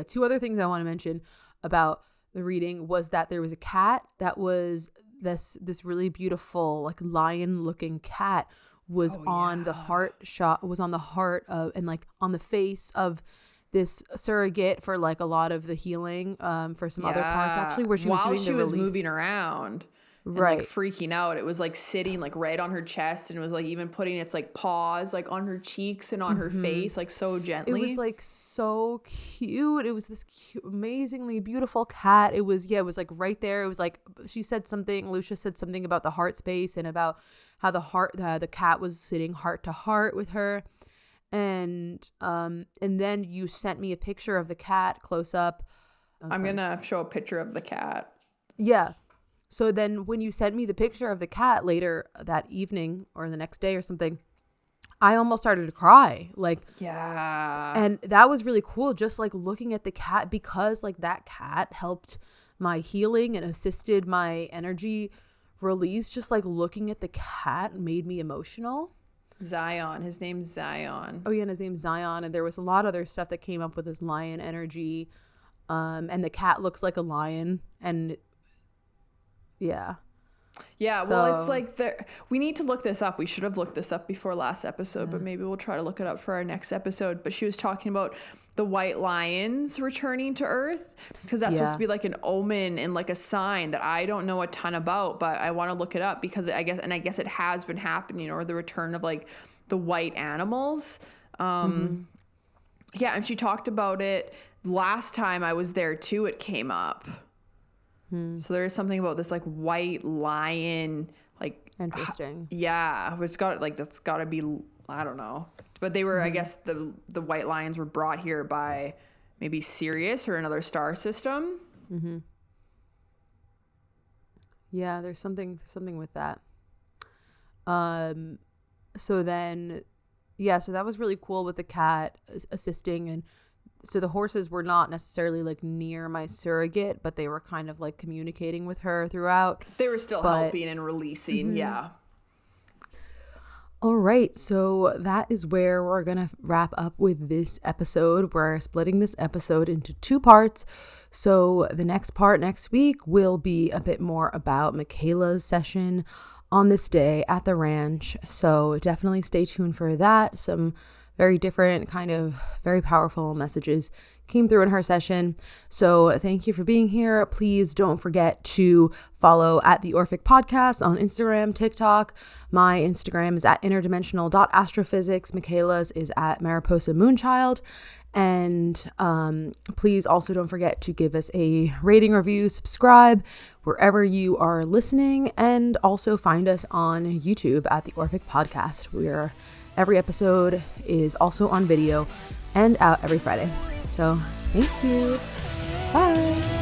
two other things I want to mention about the reading was that there was a cat that was this really beautiful, like lion looking cat was on the heart of, and like on the face of this surrogate for like a lot of the healing, for some other parts actually, where she was doing the release. Moving around. and like freaking out. It was like sitting like right on her chest, and it was like even putting its like paws like on her cheeks and on her face, like so gently. It was like so cute. It was this cute, amazingly beautiful cat. It was like right there. It was like Loesje said something about the heart space and about how the cat was sitting heart to heart with her. And then you sent me a picture of the cat close up. I'm gonna show a picture of the cat. Yeah. So then when you sent me the picture of the cat later that evening or the next day or something, I almost started to cry. Like, yeah. And that was really cool. Just like looking at the cat, because like that cat helped my healing and assisted my energy release. Just like looking at the cat made me emotional. Zion. His name's Zion. Oh yeah. And his name's Zion. And there was a lot of other stuff that came up with his lion energy. And the cat looks like a lion, and yeah. Well, it's like we need to look this up. We should have looked this up before last episode, but maybe we'll try to look it up for our next episode. But she was talking about the white lions returning to Earth, because that's supposed to be like an omen and like a sign that I don't know a ton about, but I want to look it up because I guess it has been happening, or the return of like the white animals. Yeah, and she talked about it last time I was there too. It came up. So there is something about this like white lion, like interesting. It's got like, that's got to be, I don't know, but they were I guess the white lions were brought here by maybe Sirius or another star system. Yeah, there's something with that. So then so that was really cool with the cat assisting. And so the horses were not necessarily like near my surrogate, but they were kind of like communicating with her throughout. They were still helping and releasing. Yeah. All right. So that is where we're going to wrap up with this episode. We're splitting this episode into 2 parts. So the next part next week will be a bit more about Mikayla's session on this day at the ranch. So definitely stay tuned for that. Some very different, kind of very powerful messages came through in her session. So thank you for being here. Please don't forget to follow at the Orphic Podcast on Instagram, TikTok. My Instagram is at interdimensional.astrophysics. Mikayla's is at Mariposa Moonchild. And please also don't forget to give us a rating, review, subscribe wherever you are listening, and also find us on YouTube at the Orphic Podcast. Every episode is also on video and out every Friday. So thank you. Bye.